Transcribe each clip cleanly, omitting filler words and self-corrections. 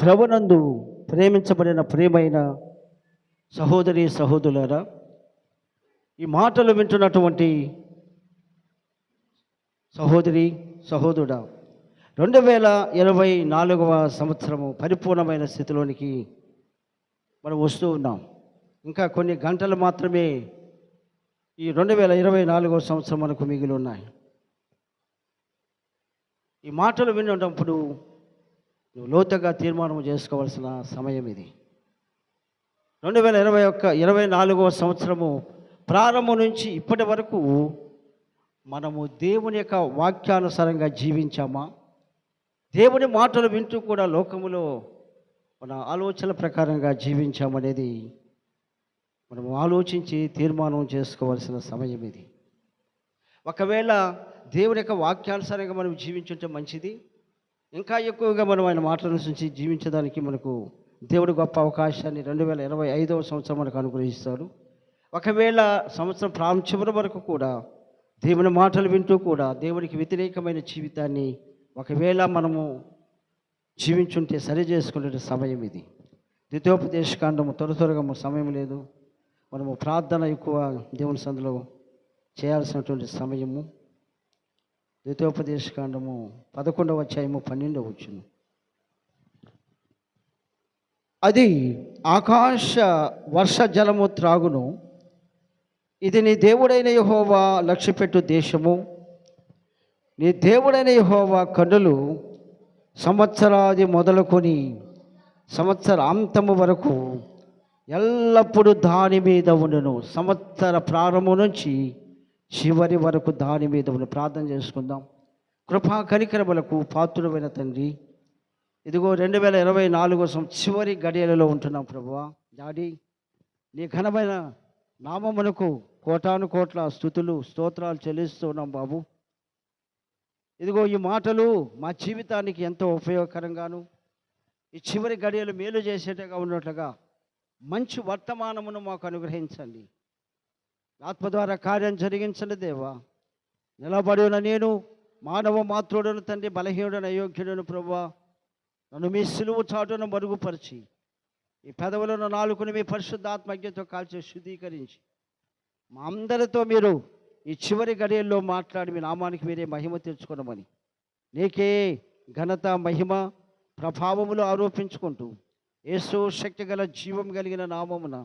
ప్రభునందు ప్రేమించబడిన ప్రియమైన సహోదరి సహోదరులారా, ఈ మాటలు వింటున్నటువంటి సహోదరి సహోదరుడా, 2024వ సంవత్సరము పరిపూర్ణమైన స్థితిలోనికి మనం వస్తూ ఉన్నాం. ఇంకా కొన్ని గంటలు మాత్రమే ఈ 2024వ సంవత్సరం మనకు మిగిలి ఉన్నాయి. ఈ మాటలు విన్నప్పుడు నువ్వు లోతుగా తీర్మానం చేసుకోవాల్సిన సమయం ఇది. 2024వ సంవత్సరము ప్రారంభం నుంచి ఇప్పటి వరకు మనము దేవుని యొక్క వాక్యానుసారంగా జీవించామా? దేవుని మాటలు వింటూ కూడా లోకములో మన ఆలోచనల ప్రకారంగా జీవించామనేది మనము ఆలోచించి తీర్మానం చేసుకోవాల్సిన సమయం ఇది. ఒకవేళ దేవుని యొక్క వాక్యానుసారంగా మనం జీవించుంటే మంచిది. ఇంకా ఎక్కువగా మనం ఆయన మాటల నుంచి జీవించడానికి మనకు దేవుడు గొప్ప అవకాశాన్ని 2025వ సంవత్సరం మనకు అనుగ్రహిస్తాడు. ఒకవేళ సంవత్సరం ప్రారంభం చివరి వరకు కూడా దేవుని మాటలు వింటూ కూడా దేవునికి వ్యతిరేకమైన జీవితాన్ని ఒకవేళ మనము జీవించుంటే సరి చేసుకునే సమయం ఇది. ద్వితీయోపదేశకాండము త్వరగా సమయం లేదు. మనము ప్రార్థన ఎక్కువ దేవుని సందులో చేయాల్సినటువంటి సమయము. ద్వితీయోపదేశకాండము 11వ అధ్యాయము 12వ వచనం. అది ఆకాశ వర్ష జలము త్రాగును, ఇది నీ దేవుడైన యెహోవా లక్ష్యపెట్టు దేశము. నీ దేవుడైన యెహోవా కన్నులు సంవత్సరాది మొదలుకొని సంవత్సరాంతము వరకు ఎల్లప్పుడూ దాని మీద ఉండును. సంవత్సర ప్రారంభం నుంచి చివరి వరకు దాని మీద ఉండి ప్రార్థన చేసుకుందాం. కృపా కనికరములకు పాత్రుడైన తండ్రి, ఇదిగో 2024 చివరి గడియలలో ఉంటున్నాం ప్రభువా. డాడీ, నీ ఘనమైన నామమునకు కోటాను కోట్ల స్తుతులు స్తోత్రాలు చెల్లిస్తున్నాం బాబు. ఇదిగో ఈ మాటలు మా జీవితానికి ఎంతో ఉపయోగకరంగాను, ఈ చివరి గడియలు మేలు చేసేటగా ఉన్నట్లుగా మంచి వర్తమానమును మాకు అనుగ్రహించండి. ఆత్మ ద్వారా కార్యం జరిగించండి దేవా. నిలబడి ఉన్న నేను మానవ మాత్రుడను తండ్రి, బలహీనుడను అయోగ్యుడను ప్రభువా. నన్ను మీ సిలువు చాటును మరుగుపరిచి ఈ పెదవులను నాలుకను మీ పరిశుద్ధాత్మజ్ఞతో కాల్చి శుద్ధీకరించి మా అందరితో మీరు ఈ చివరి గడియల్లో మాట్లాడి మీ నామానికి మీరే మహిమ తెచ్చుకోనమని నీకే ఘనత మహిమ ప్రభావములు ఆరోపించుకుంటూ యేసు శక్తి గల జీవం కలిగిన నామమున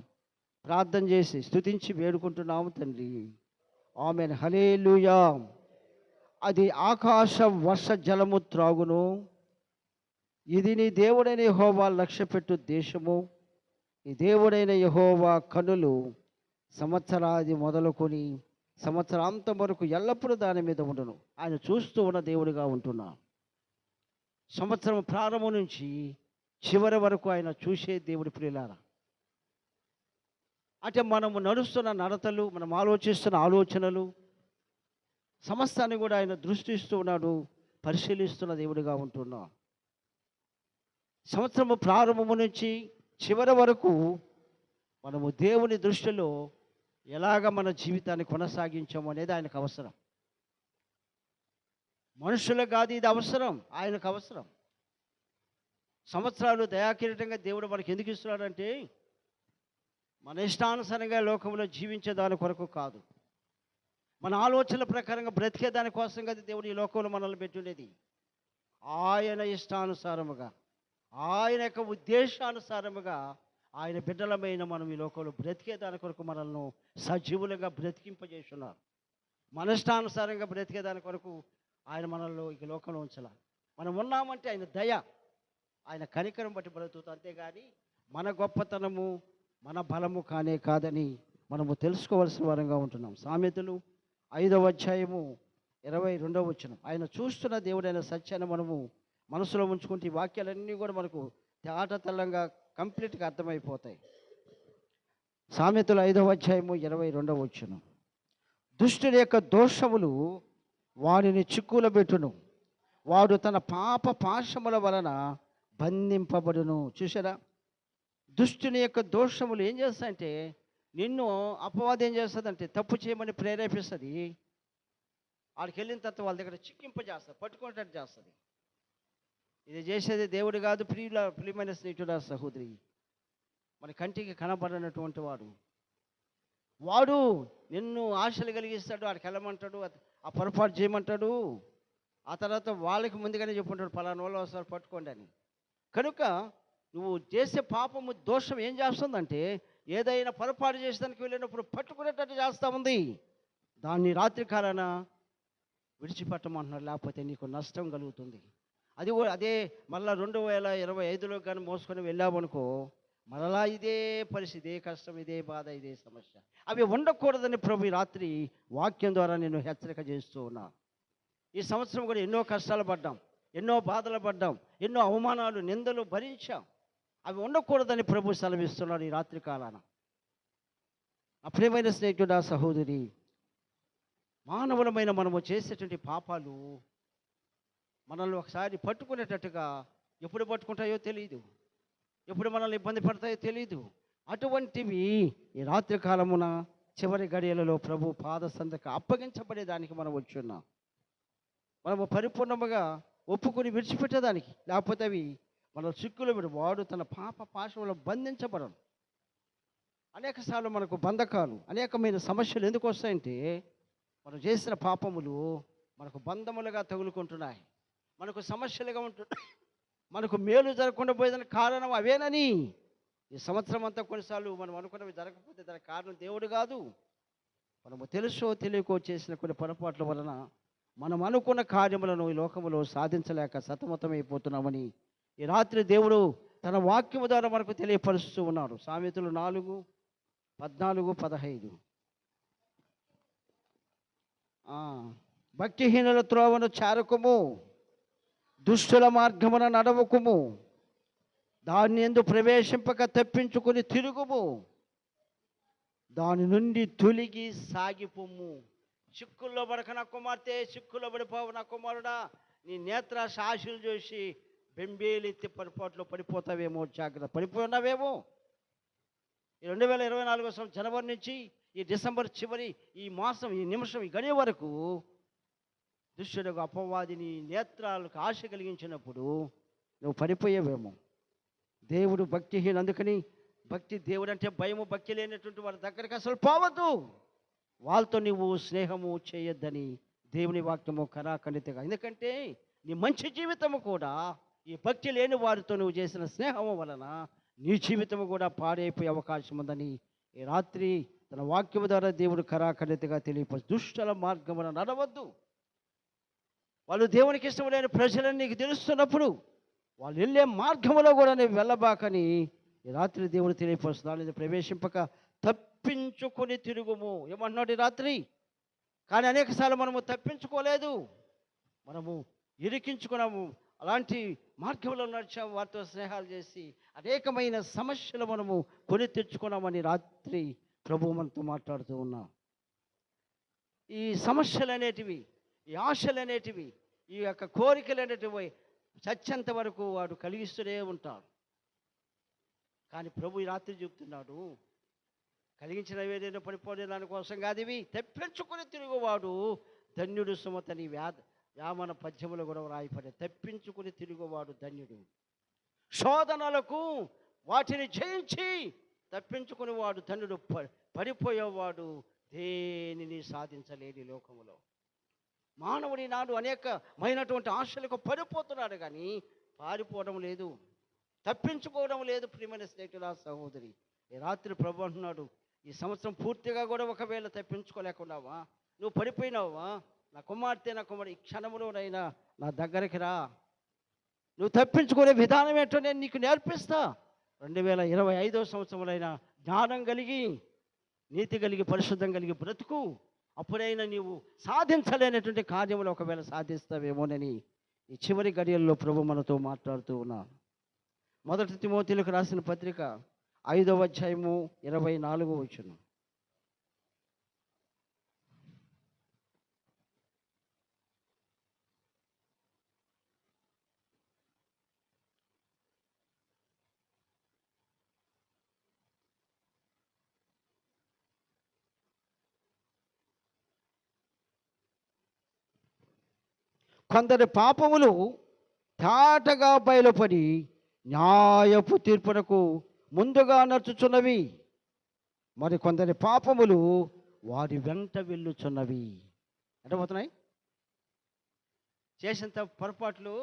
ప్రార్థన చేసి స్తుతించి వేడుకుంటున్నాము తండ్రి. ఆమేన్. హల్లెలూయా. అది ఆకాశ వర్ష జలము త్రాగును, ఇది నీ దేవుడైన యెహోవా లక్ష్యపెట్టు దేశము. నీ దేవుడైన యెహోవా కన్నులు సంవత్సరాది మొదలుకొని సంవత్సరాంతం వరకు ఎల్లప్పుడూ దాని మీద ఉండును. ఆయన చూస్తూ ఉన్న దేవుడిగా ఉంటున్నా. సంవత్సరం ప్రారంభం నుంచి చివరి వరకు ఆయన చూసే దేవుడి ప్రియులారా. అంటే మనము నడుస్తున్న నడతలు, మనం ఆలోచిస్తున్న ఆలోచనలు సమస్తాన్ని కూడా ఆయన దృష్టిస్తూ ఉన్నాడు, పరిశీలిస్తున్న దేవుడిగా ఉంటున్నాం. సంవత్సరము ప్రారంభము నుంచి చివరి వరకు మనము దేవుని దృష్టిలో ఎలాగ మన జీవితాన్ని కొనసాగించాము అనేది ఆయనకు అవసరం. మనుషులకు కాదు ఇది అవసరం, ఆయనకు అవసరం. సంవత్సరాలు దయాకిరీటంగా దేవుడు మనకి ఎందుకు ఇస్తున్నాడంటే మన ఇష్టానుసారంగా లోకంలో జీవించే దాని కొరకు కాదు, మన ఆలోచనల ప్రకారంగా బ్రతికే దానికోసం కదా దేవుడు ఈ లోకంలో మనల్ని పెట్టుండేది. ఆయన ఇష్టానుసారముగా, ఆయన యొక్క ఉద్దేశానుసారముగా ఆయన బిడ్డలమైన మనం ఈ లోకంలో బ్రతికే దాని కొరకు మనల్ని సజీవులుగా బ్రతికింపజేస్తున్నారు. మన ఇష్టానుసారంగా బ్రతికే దాని కొరకు ఆయన మనల్ని ఈ లోకంలో ఉంచాల. మనం ఉన్నామంటే ఆయన దయ, ఆయన కనికరం బట్టి బ్రతుకుతాం. అంతేగాని మన గొప్పతనము మన బలము కానే కాదని మనము తెలుసుకోవాల్సిన వారంగా ఉంటున్నాం. సామెతలు 5వ అధ్యాయము 22వ వచనం. ఆయన చూస్తున్న దేవుడైన సత్యాన్ని మనము మనసులో ఉంచుకుంటే ఈ వాక్యాలన్నీ కూడా మనకు తేటతెల్లంగా కంప్లీట్గా అర్థమైపోతాయి. సామెతలు 5వ అధ్యాయము 22వ వచనం. దుష్టుని యొక్క దోషములు వాడిని చిక్కుల పెట్టును, వాడు తన పాప పాశముల వలన బంధింపబడును. చూసారా, దుష్టుని యొక్క దోషములు ఏం చేస్తాయంటే నిన్ను అపవాదం ఏం చేస్తుందంటే తప్పు చేయమని ప్రేరేపిస్తుంది. వాడికి వెళ్ళిన తర్వాత వాళ్ళ దగ్గర చిక్కింపజేస్తుంది, పట్టుకునేటట్టు చేస్తుంది. ఇది చేసేది దేవుడు కాదు, ప్రియమైన స్నేహితుడా సహోదరి. మన కంటికి కనబడనటువంటి వాడు, వాడు నిన్ను ఆశలు కలిగిస్తాడు, వాడికి వెళ్ళమంటాడు, ఆ పొరపాటు చేయమంటాడు. ఆ తర్వాత వాళ్ళకి ముందుగానే చెప్పుంటాడు, పలానా వాళ్ళు వస్తారు పట్టుకోండి అని. కనుక నువ్వు చేసే పాపము దోషం ఏం చేస్తుందంటే, ఏదైనా పొరపాటు చేసేదానికి వెళ్ళినప్పుడు పట్టుకునేటట్టు చేస్తూ ఉంది. దాన్ని రాత్రి కాలాన విడిచిపెట్టమంటున్నారు, లేకపోతే నీకు నష్టం కలుగుతుంది. అదే మళ్ళీ 2025లో కానీ మోసుకొని వెళ్ళామనుకో, మరలా ఇదే పరిస్థితి, ఇదే కష్టం, ఇదే బాధ, ఇదే సమస్య. అవి ఉండకూడదని ప్రభు ఈ రాత్రి వాక్యం ద్వారా నేను హెచ్చరిక చేస్తూ ఉన్నా. ఈ సంవత్సరం కూడా ఎన్నో కష్టాలు పడ్డాం, ఎన్నో బాధలు పడ్డాం, ఎన్నో అవమానాలు, నిందలు భరించాం. అవి ఉండకూడదని ప్రభు సెలవిస్తున్నాడు ఈ రాత్రి కాలాన. నా ప్రియమైన స్నేహితుడా సహోదరి, మానవులమైన మనము చేసేటువంటి పాపాలు మనల్ని ఒకసారి పట్టుకునేటట్టుగా ఎప్పుడు పట్టుకుంటాయో తెలియదు, ఎప్పుడు మనల్ని ఇబ్బంది పడతాయో తెలియదు. అటువంటివి ఈ రాత్రి కాలమున చివరి గడియలలో ప్రభు పాద సందక అప్పగించబడేదానికి మనం వచ్చున్నాం. మనము పరిపూర్ణముగా ఒప్పుకొని విడిచిపెట్టేదానికి, లేకపోతే అవి మన చిక్కులు వాడు తన పాప పాశంలో బంధించబడను. అనేకసార్లు మనకు బంధకాలు, అనేకమైన సమస్యలు ఎందుకు వస్తాయంటే, మనం చేసిన పాపములు మనకు బంధములుగా తగులుకుంటున్నాయి, మనకు సమస్యలుగా ఉంటున్నాయి, మనకు మేలు జరగకుండా పోయేదానికి కారణం అవేనని. ఈ సంవత్సరం అంతా కొన్నిసార్లు మనం అనుకున్నవి జరగకపోతే దానికి కారణం దేవుడు కాదు, మనము తెలుసో తెలియకో చేసిన కొన్ని పొరపాట్ల వలన మనం అనుకున్న కార్యములను ఈ లోకములో సాధించలేక సతమతమైపోతున్నామని ఈ రాత్రి దేవుడు తన వాక్యము ద్వారా మనకు తెలియపరుస్తూ ఉన్నాడు. సామెతలు 4:14-15. భక్తిహీనుల త్రోవను చారకుము, దుష్టుల మార్గమున నడవకుము, దాన్ని ఎందు ప్రవేశింపక తప్పించుకొని తిరుగుము, దాని నుండి తొలిగి సాగిపోము. చిక్కుల్లో పడక నా కుమార్తె, చిక్కుల్లో పడిపోవు నా కుమారుడా, నీ నేత్రాశ ఆశలు చూసి బెంబేలెత్తి పొరపాట్లో పడిపోతావేమో, జాగ్రత్త. పడిపోయి ఉన్నావేమో. ఈ 2024 జనవరి నుంచి ఈ డిసెంబర్ చివరి ఈ మాసం, ఈ నిమిషం, ఈ గడియ వరకు దుష్టులకు అపవాదిని నేత్రాలకు ఆశ కలిగించినప్పుడు నువ్వు పడిపోయేవేమో. దేవుడు భక్తిహీన, అందుకని దేవుడు అంటే భయము, భక్తి లేనటువంటి వారి దగ్గరికి అసలు పోవద్దు, వాళ్ళతో నువ్వు స్నేహము చేయొద్దని దేవుని వాక్యము ఖరాఖండితంగా. ఎందుకంటే నీ మంచి జీవితము కూడా ఈ భక్తి లేని వారితో నువ్వు చేసిన స్నేహము వలన నీ జీవితము కూడా పాడైపోయే అవకాశం ఉందని ఈ రాత్రి తన వాక్యము ద్వారా దేవుడు ఖరాఖండితంగా తెలియపరుచు. దుష్టుల మార్గమున నడవద్దు. వాళ్ళు దేవునికి ఇష్టం లేని ప్రజలని నీకు తెలుస్తున్నప్పుడు వాళ్ళు వెళ్ళే మార్గంలో కూడా నువ్వు వెళ్ళబాకని ఈ రాత్రి దేవుడు తెలియపరుస్తున్నాడు. ప్రవేశింపక తప్పించుకొని తిరుగుము ఏమంటున్నాడు ఈ రాత్రి. కానీ అనేకసార్లు మనము తప్పించుకోలేదు, మనము ఇరికించుకున్నాము, అలాంటి మార్గంలో నడిచాము, వారితో స్నేహాలు చేసి అనేకమైన సమస్యలు మనము కొని తెచ్చుకున్నామని రాత్రి ప్రభువు మనతో మాట్లాడుతూ ఉన్నాం. ఈ సమస్యలు అనేటివి, ఈ ఆశలు అనేటివి, ఈ యొక్క కోరికలు అనేటివి చచ్చేంత వరకు వాడు కలిగిస్తూనే ఉంటాడు. కానీ ప్రభు ఈ రాత్రి చెప్తున్నాడు, కలిగించినవి ఏదైనా పడిపోయే దానికోసం కాదు, ఇవి తెప్పించుకుని తిరుగువాడు ధన్యుడు సుమతని యామన పద్యములు కూడా రాయపడే. తప్పించుకుని తిరుగువాడు ధన్యుడు. శోధనలకు వాటిని జయించి తప్పించుకుని వాడు ధన్యుడు. పడిపోయేవాడు దేనిని సాధించలేని లోకములో. మానవుడి నాడు అనేకమైనటువంటి ఆశలకు పడిపోతున్నాడు, కానీ పారిపోవడం లేదు, తప్పించుకోవడం లేదు. ప్రియమైన స్నేహితుల సహోదరి, ఈ రాత్రి ప్రభు అంటున్నాడు, ఈ సంవత్సరం పూర్తిగా కూడా ఒకవేళ తప్పించుకోలేకున్నావా, నువ్వు పడిపోయినావా, నా కుమార్తె, నా కుమారుడు, ఈ క్షణంలోనైనా నా దగ్గరికి రా, నువ్వు తప్పించుకునే విధానం ఏంటో నేను నీకు నేర్పిస్తా. 2025 సంవత్సరంలో జ్ఞానం కలిగి, నీతి కలిగి, పరిశుద్ధం కలిగి బ్రతుకు. అప్పుడైనా నీవు సాధించలేనటువంటి కార్యములు ఒకవేళ సాధిస్తావేమోనని ఈ చివరి గడియల్లో ప్రభు మనతో మాట్లాడుతూ ఉన్నాను. 1 తిమోతిలకు రాసిన పత్రిక 5:24. కొందరి పాపములు తేటగా బయలుపడి న్యాయపు తీర్పునకు ముందుగా నడుచుచున్నవి, మరి కొందరి పాపములు వారి వెంట వెళ్ళుచున్నవి. అర్థమవుతున్నాయి? చేసినంత పొరపాట్లు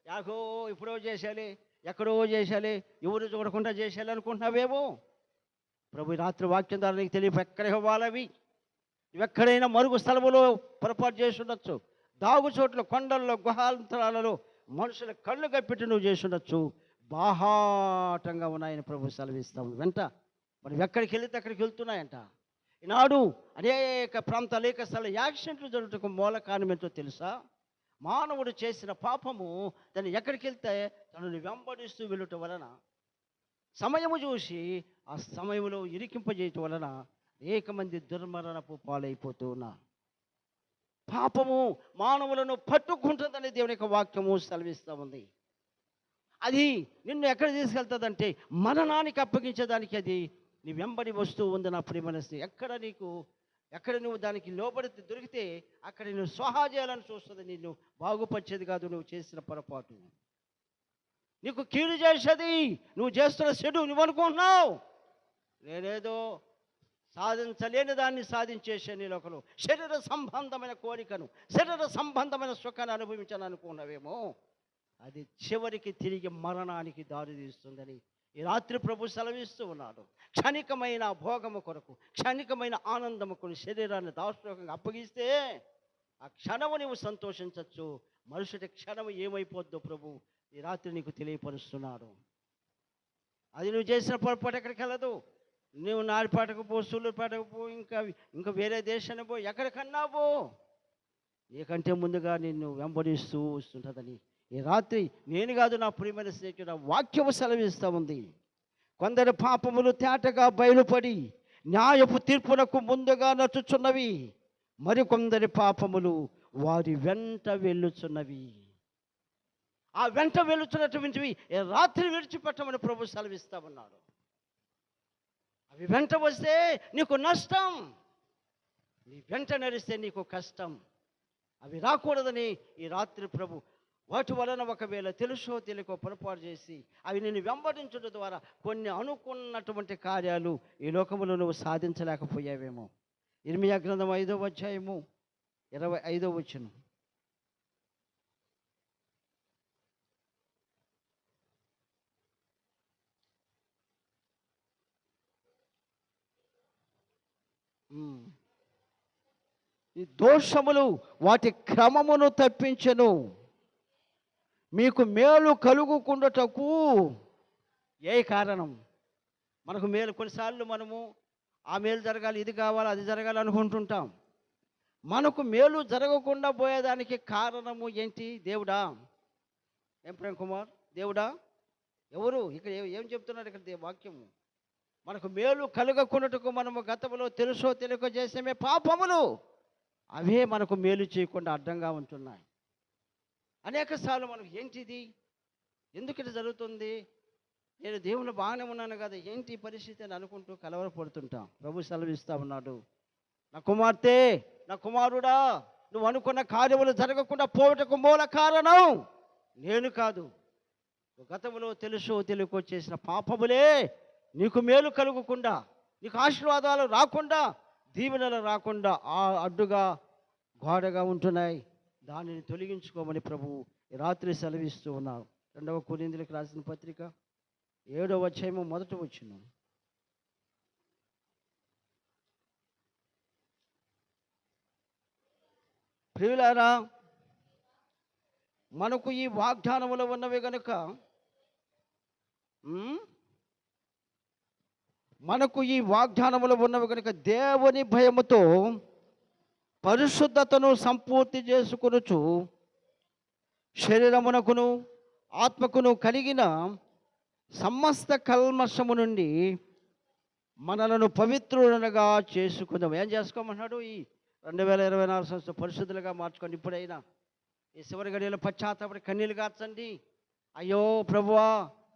యాకో ఇప్పుడో చేసేయాలి, ఎక్కడో చేసేయాలి, ఎవరు చూడకుండా చేసేయాలి అనుకుంటున్నావేమో. ప్రభు రాత్రి వాక్యం ద్వారా నీకు తెలియదు, ఎక్కడ ఇవ్వాలవి. ఎక్కడైనా మరుగు స్థలములో పొరపాటు చేసి ఉండొచ్చు, దాగు చోట్ల, కొండల్లో, గుహాంతరాలలో మనుషుల కళ్ళు కప్పెట్టి నువ్వు చేసి ఉండొచ్చు. బాహాటంగా ఉన్నాయని ప్రభు సెలవిస్తాము. వెంట మనం ఎక్కడికి వెళితే అక్కడికి వెళ్తున్నాయంట. ఈనాడు అనేక ప్రాంతాలు, అనేక స్థలాలు యాక్సిడెంట్లు జరుగుటకు మూల కారణం ఏంటో తెలుసా? మానవుడు చేసిన పాపము దాన్ని ఎక్కడికి వెళ్తే తనని వెంబడిస్తూ వెళ్ళటం వలన, సమయము చూసి ఆ సమయంలో ఇరికింపజేయటం వలన అనేక మంది దుర్మరణపు పాలైపోతూ ఉన్నారు. పాపము మానవులను పట్టుకుంటుందని దేవుని యొక్క వాక్యము సెలవిస్తూ ఉంది. అది నిన్ను ఎక్కడ తీసుకెళ్తుందంటే మరణానికి అప్పగించేదానికి అది నీ వెంబడి వస్తూ ఉంది. నా ప్రియమైన స్నేహితుడా, ఎక్కడ నువ్వు దానికి లోబడి దొరికితే అక్కడ నువ్వు స్వహా చేయాలని చూస్తుంది. నిన్ను బాగుపరిచేది కాదు నువ్వు చేసిన పొరపాటు. నీకు కీడు చేసేది నువ్వు చేస్తున్న చెడు. నువ్వు అనుకుంటున్నావు నేనేదో సాధించలేని దాన్ని సాధించేసే నీ లోకలు శరీర సంబంధమైన కోరికను, శరీర సంబంధమైన సుఖాన్ని అనుభవించాలని అనుకున్నావేమో. అది చివరికి తిరిగి మరణానికి దారి తీస్తుందని ఈ రాత్రి ప్రభు సెలవిస్తూ ఉన్నాడు. క్షణికమైన భోగము కొరకు, క్షణికమైన ఆనందము కొరకు శరీరాన్ని దాష్ట్రోకంగా అప్పగిస్తే ఆ క్షణము నీవు సంతోషించవచ్చు. మనుషుడి క్షణము ఏమైపోద్దో ప్రభు ఈ రాత్రి నీకు తెలియపరుస్తున్నాడు. అది నువ్వు చేసిన పొరపాటు ఎక్కడికి వెళ్ళదు. నువ్వు నాడిపాటకు పో, సూళ్ళూరుపేటకు పో, ఇంకా వేరే దేశానికి పో, ఎక్కడికన్నా పో, నీకంటే ముందుగా నిన్ను వెంబడిస్తూ వస్తుంటుందని ఈ రాత్రి నేను కాదు నా ప్రియమైన స్నేహితుడు వాక్యము సెలవిస్తూ ఉంది. కొందరి పాపములు తేటగా బయలుపడి న్యాయపు తీర్పునకు ముందుగా నడుచుచున్నవి, మరికొందరి పాపములు వారి వెంట వెళ్ళుచున్నవి. ఆ వెంట వెళ్ళుచున్నటువంటివి రాత్రి విడిచిపెట్టమని ప్రభు సెలవిస్తూ ఉన్నాడు. అవి వెంట వస్తే నీకు నష్టం, నీ వెంట నడిస్తే నీకు కష్టం. అవి రాకూడదని ఈ రాత్రి ప్రభు వాటి వలన ఒకవేళ తెలుసో తెలియకో పొరపాటు చేసి అవి నిన్ను వెంబడించడం ద్వారా కొన్ని అనుకున్నటువంటి కార్యాలు ఈ లోకములో నువ్వు సాధించలేకపోయావేమో. ఇర్మియా గ్రంథం 5వ అధ్యాయము 25వ వచనం. ఈ దోషములు వాటి క్రమమును తప్పించెను, మీకు మేలు కలుగుకుండుటకు. ఏ కారణం? మనకు మేలు. కొన్నిసార్లు మనము ఆ మేలు జరగాలి, ఇది కావాలి, అది జరగాలి అనుకుంటుంటాం. మనకు మేలు జరగకుండా పోయేదానికి కారణము ఏంటి? దేవుడా? ఏం ప్రేమ్ కుమార్, దేవుడా? ఎవరు ఇక్కడ ఏం చెప్తున్నారు ఇక్కడ వాక్యము? మనకు మేలు కలుగకుండాటకు మనము గతంలో తెలుసో తెలియకో చేసేమే పాపములు, అవే మనకు మేలు చేయకుండా అడ్డంగా ఉంటున్నాయి. అనేక సార్లు మనకు ఏంటిది, ఎందుకు ఇది జరుగుతుంది, నేను దేవుని బాగానే ఉన్నాను కదా, ఏంటి పరిస్థితి అని అనుకుంటూ కలవరపడుతుంటాం. ప్రభు సెలవిస్తూ ఉన్నాడు, నా కుమార్తె, నా కుమారుడా, నువ్వు అనుకున్న కార్యములు జరగకుండా పోవటకు మూల కారణం నేను కాదు. గతంలో తెలుసో తెలియకో చేసిన పాపములే నీకు మేలు కలుగకుండా, నీకు ఆశీర్వాదాలు రాకుండా, దీవెనలు రాకుండా ఆ అడ్డుగా గోడగా ఉంటున్నాయి. దానిని తొలగించుకోమని ప్రభు ఈ రాత్రి సెలవిస్తూ ఉన్నారు. 2వ కొరింథీయులకు రాసిన పత్రిక 7వ అధ్యాయము 1వ వచనం. ప్రియులారా, మనకు ఈ వాగ్దానములు ఉన్నవి గనుక దేవుని భయముతో పరిశుద్ధతను సంపూర్తి చేసుకొనుచు శరీరమునకును ఆత్మకును కలిగిన సమస్త కల్మషము నుండి మనలను పవిత్రులుగా చేసుకుందాం. ఏం చేసుకోమన్నాడు? ఈ 2024 సంవత్సరం పరిశుద్ధులుగా మార్చుకోండి. ఇప్పుడైనా ఈ చివరి గడియలో పశ్చాత్తాపడి కన్నీళ్ళు కార్చండి. అయ్యో ప్రభువా,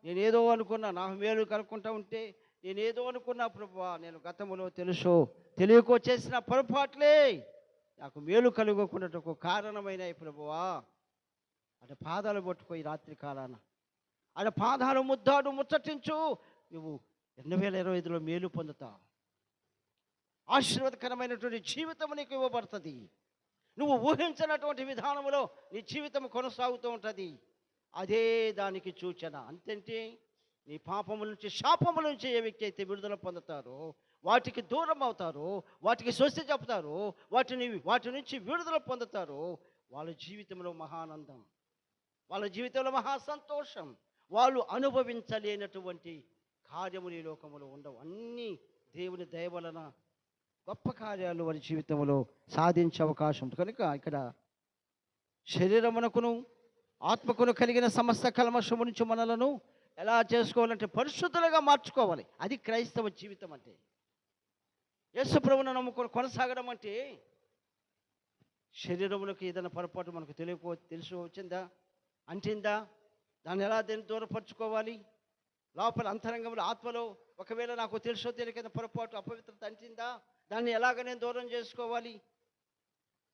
నేనేదో అనుకున్నా, నాకు మేలు కలుగుకుంటా ఉంటే నేనేదో అనుకున్నా ప్రభువా, నేను గతంలో తెలుసో తెలియకో చేసిన పొరపాట్లే నాకు మేలు కలుగకుండా కారణమైనాయి ప్రభువా. ఆయన పాదాలు పట్టుకో ఈ రాత్రి కాలాన. ఆయన పాదాలు ముద్దాడు ముచ్చటించు. నువ్వు 2025లో మేలు పొందుతావు. ఆశీర్వాదకరమైనటువంటి జీవితం నీకు ఇవ్వబడుతుంది. నువ్వు ఊహించినటువంటి విధానంలో నీ జీవితం కొనసాగుతూ ఉంటుంది. అదే దానికి సూచన. అంతేంటి, నీ పాపముల నుంచి శాపముల నుంచి ఏ వ్యక్తి అయితే విడుదల పొందుతారో, వాటికి దూరం అవుతారో, వాటికి స్వస్తి చెప్తారో, వాటి నుంచి విడుదల పొందుతారో, వాళ్ళ జీవితంలో మహానందం, వాళ్ళ జీవితంలో మహా సంతోషం, వాళ్ళు అనుభవించలేనటువంటి కార్యములు ఈ లోకములో ఉండవు. అన్నీ దేవుని దయ వలన గొప్ప కార్యాలు వారి జీవితంలో సాధించే అవకాశం ఉంటుంది. కనుక ఇక్కడ శరీరమునకును ఆత్మకును కలిగిన సమస్త కల్మషము నుంచి మనలను ఎలా చేసుకోవాలంటే పరిశుద్ధులుగా మార్చుకోవాలి. అది క్రైస్తవ జీవితం అంటే. యేసు ప్రభువును నమ్ముకొని కొనసాగడం అంటే శరీరములకు ఏదైనా పొరపాటు మనకు తెలిసి వచ్చిందా, అంటిందా, దాన్ని ఎలా దూరపరచుకోవాలి, లోపల అంతరంగంలో ఆత్మలో ఒకవేళ నాకు తెలుసో తెలియక పొరపాటు అపవిత్రత అంటిందా, దాన్ని ఎలాగ నేను దూరం చేసుకోవాలి.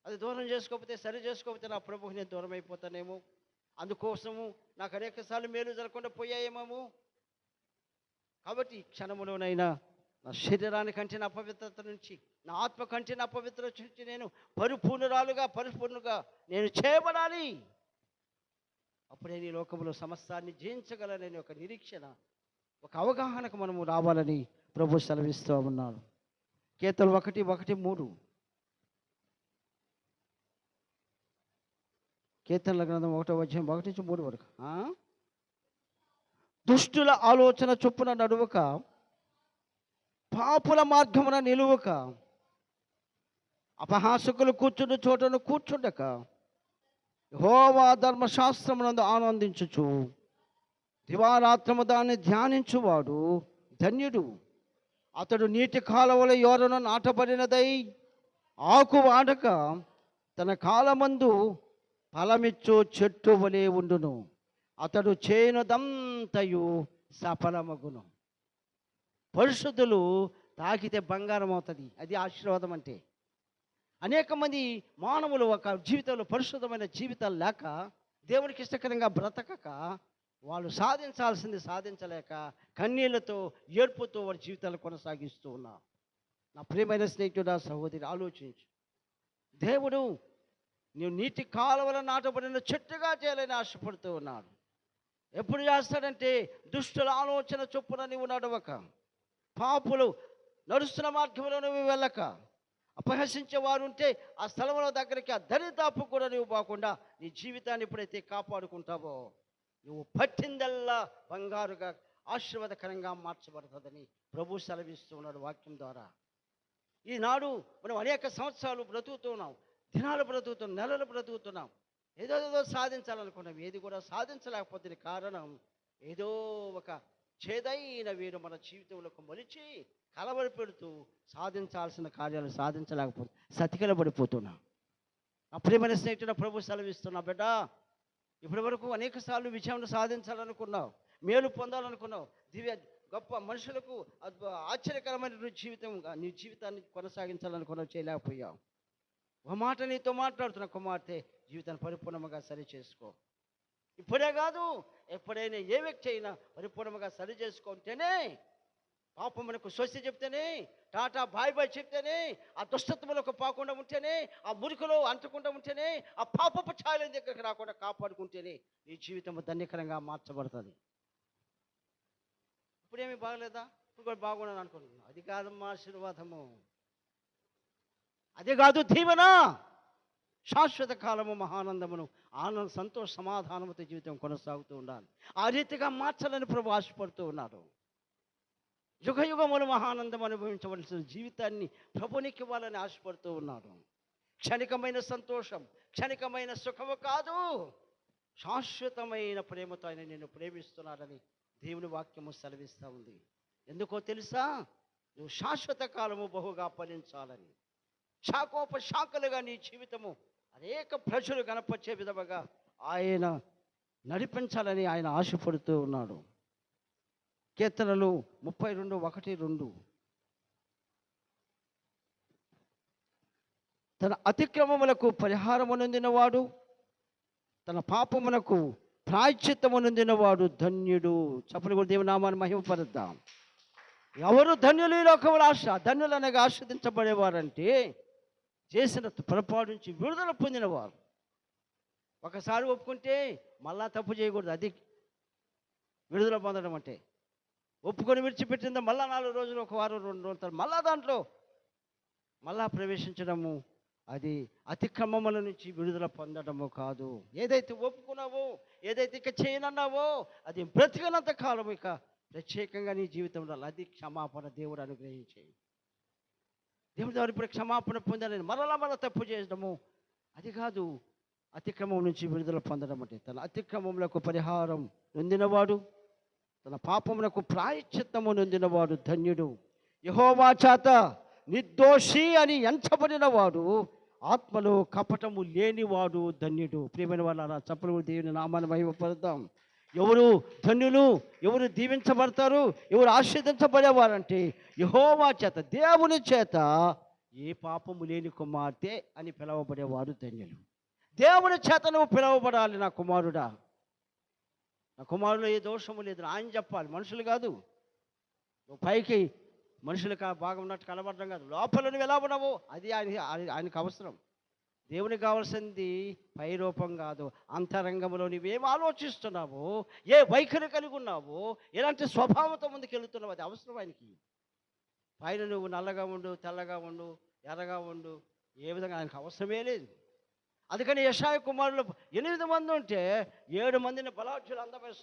అది దూరం చేసుకోకపోతే, సరి చేసుకోకపోతే నా ప్రభువుకి నేను దూరం అయిపోతానేమో, అందుకోసము నాకు అనేక సార్లు మేలు జరగకుండా పోయాయేమో. కాబట్టి క్షణములోనైనా నా శరీరానికి అంటిన అపవిత్రత నుంచి, నా ఆత్మ కంటిన అపవిత్రత నుంచి నేను పరిపూర్ణుగా నేను చేయబడాలి. అప్పుడే నీ లోకంలో సమస్తాన్ని జయించగలనని ఒక నిరీక్షణ, ఒక అవగాహనకు మనము రావాలని ప్రభు సెలవిస్తూ ఉన్నాడు. కీర్తనలు 1:1-3. కీర్తనల గ్రంథం 1:1-3 వరకు. దుష్టుల ఆలోచన చొప్పున నడువక, పాపుల మార్గమున నిలువక, అపహాసకులు కూర్చున్న చోటను కూర్చుండక, యెహోవా ధర్మశాస్త్రమునందు ఆనందించుచు దివారాత్రము దాన్ని ధ్యానించువాడు ధన్యుడు. అతడు నీటి కాలువల యోరను నాటబడినదై ఆకు వాడక తన కాలమందు ఫలమిచ్చు చెట్టు వలె ఉండును. అతడు చేయనుదంతయు సఫలమగును. పరిశుద్ధులు తాకితే బంగారం అవుతుంది. అది ఆశీర్వాదం అంటే. అనేక మంది మానవులు ఒక జీవితంలో పరిశుద్ధమైన జీవితాలు లేక, దేవునికి ఇష్టకరంగా బ్రతకక, వాళ్ళు సాధించాల్సింది సాధించలేక కన్నీళ్లతో ఏడ్పుతో వారి జీవితాలు కొనసాగిస్తూ ఉన్నారు. నా ప్రియమైన స్నేహితుడా, సహోదరి, ఆలోచించు. దేవుడు నువ్వు నీటి కాలువల నాటబడిన చెట్టుగా చేయాలని ఆశపడుతూ ఉన్నాడు. ఎప్పుడు చేస్తాడంటే దుష్టుల ఆలోచన చొప్పున నువ్వు నడవక, పాపులు నడుస్తున్న మార్గంలో నువ్వు వెళ్ళక, అపహసించే వారు ఉంటే ఆ స్థలంలో దగ్గరికి ఆ దరిదాపు కూడా నువ్వు పోకుండా నీ జీవితాన్ని ఎప్పుడైతే కాపాడుకుంటావో, నువ్వు పట్టిందల్లా బంగారుగా ఆశీర్వాదకరంగా మార్చబడుతుందని ప్రభు సెలవిస్తూ ఉన్నాడు వాక్యం ద్వారా. ఈనాడు మనం అనేక సంవత్సరాలు బ్రతుకుతున్నాం, దినాలు బ్రతుకుతున్నాం, నెలలు బ్రతుకుతున్నాం. ఏదో సాధించాలనుకున్నాం, ఏది కూడా సాధించలేకపోతే కారణం ఏదో ఒక చేదైన వీరు మన జీవితంలోకి మొలిచి కలవరి పెడుతూ సాధించాల్సిన కార్యాలు సాధించలేకపోతే సతికిల పడిపోతున్నాం. అప్పుడేమైనా స్నేహితుడు ప్రభు సెలవిస్తున్నా, బిడ్డ, ఇప్పటి వరకు అనేక సార్లు విజయం సాధించాలనుకున్నావు, మేలు పొందాలనుకున్నావు, గొప్ప మనుషులకు ఆశ్చర్యకరమైన జీవితంగా నీ జీవితాన్ని కొనసాగించాలనుకున్నావు, చేయలేకపోయావు. ఒక మాట నీతో మాట్లాడుతున్న కుమార్తె, జీవితాన్ని పరిపూర్ణంగా సరి చేసుకో. ఇప్పుడే కాదు, ఎప్పుడైనా ఏ వ్యక్తి అయినా పరిపూర్ణంగా సరి చేసుకుంటేనే, పాపమునకు స్వస్తి చెప్తేనే, టాటా బాయ్ బాయ్ చెప్తేనే, ఆ దుష్టత్వములకు పోకుండా ఉంటేనే, ఆ మురికిలో అంటకుండా ఉంటేనే, ఆ పాపపు ఛాయల దగ్గరికి రాకుండా కాపాడుకుంటేనే నీ జీవితం ధన్యకరంగా మార్చబడుతుంది. ఇప్పుడేమీ బాగలేదా, ఇప్పుడు కూడా బాగున్నాను అనుకుంటున్నాను, అది కాదమ్మా ఆశీర్వాదము, అదే కాదు దీవెన. శాశ్వత కాలము మహానందమును ఆనంద సంతోష సమాధానముతో జీవితం కొనసాగుతూ ఉండాలి. ఆ రీతిగా మార్చాలని ప్రభు ఆశపడుతూ ఉన్నాడు. యుగ యుగములు మహానందం అనుభవించవలసిన జీవితాన్ని ప్రభునికి ఇవ్వాలని ఆశపడుతూ ఉన్నాడు. క్షణికమైన సంతోషం, క్షణికమైన సుఖము కాదు, శాశ్వతమైన ప్రేమతో ఆయన నిన్ను ప్రేమిస్తున్నాడని దేవుని వాక్యము సెలవిస్తూ ఉంది. ఎందుకో తెలుసా? నువ్వు శాశ్వత కాలము బహుగా ఫలించాలని, శాఖోపశాఖలుగా నీ జీవితము అనేక ప్రజలు కనపరిచే విధముగా ఆయన నడిపించాలని ఆయన ఆశపడుతూ ఉన్నాడు. కీర్తనలు 32:1-2. తన అతిక్రమములకు పరిహారము నొందినవాడు తన పాపమునకు ప్రాయశ్చిత్తము నొందినవాడు ధన్యుడు. చప్పలు కూడా దేవుని నామాన్ని మహిమపరుద్దాం. ఎవరు ధన్యులు ఈ లోకంలో? ధన్యులు అనగా ఆస్వాదించబడేవారంటే చేసిన పొరపాటు నుంచి విడుదల పొందినవారు. ఒకసారి ఒప్పుకుంటే మళ్ళా తప్పు చేయకూడదు. అది విడుదల పొందడం అంటే. ఒప్పుకొని విడిచిపెట్టిందా మళ్ళా 4 రోజులు, 1 వారం, 2 రోజుల తర్వాత మళ్ళా దాంట్లో మళ్ళా ప్రవేశించడము, అది అతిక్రమముల నుంచి విడుదల పొందడము కాదు. ఏదైతే ఒప్పుకున్నావో, ఏదైతే ఇక చేయనన్నావో, అది బ్రతికినంత కాలం ఇక ప్రత్యేకంగా నీ జీవితంలో అది క్షమాపణ దేవుడు అనుగ్రహించే. దేవుడి ద్వారా ఇప్పుడు క్షమాపణ పొందాలని మరలా తప్పు చేయడము అది కాదు. అతిక్రమం నుంచి విడుదల పొందడం అంటే తన అతిక్రమములకు పరిహారం నొందినవాడు, తన పాపములకు ప్రాయశ్చిత్తము నొందినవాడు ధన్యుడు. యెహోవా చేత నిర్దోషి అని ఎంచబడినవాడు, ఆత్మలో కపటము లేనివాడు ధన్యుడు. ప్రియమైన వాళ్ళ చప్పలు దేవుని నామాన్ని మహిమపరుద్దాం. ఎవరు ధన్యులు, ఎవరు దీవించబడతారు, ఎవరు ఆశీర్వదించబడేవారంటే యెహోవా చేత, దేవుని చేత ఏ పాపము లేని కుమార్తె అని పిలవబడేవారు ధన్యులు. దేవుని చేత నువ్వు పిలవబడాలి. నా కుమారుడా, నా కుమారులో ఏ దోషము లేదు ఆయన చెప్పాలి, మనుషులు కాదు. నువ్వు పైకి మనుషులకు భాగం ఉన్నట్టు కనబడడం కాదు, లోపల నువ్వు ఎలా ఉన్నావో అది ఆయనకు అవసరం. దేవునికి కావాల్సింది పై రూపం కాదు, అంతరంగంలో నువ్వేం ఆలోచిస్తున్నావో, ఏ వైఖరి కలిగి ఉన్నావో, ఎలాంటి స్వభావంతో ముందుకు వెళుతున్నావు, అది అవసరం ఆయనకి. పైన నువ్వు నల్లగా ఉండు, తెల్లగా ఉండు, ఎర్రగా ఉండు, ఏ విధంగా ఆయనకు అవసరమే లేదు. అందుకని యెషయా కుమారులు 8 మంది ఉంటే 7 మందిని బలాఢ్యులు, అందమైన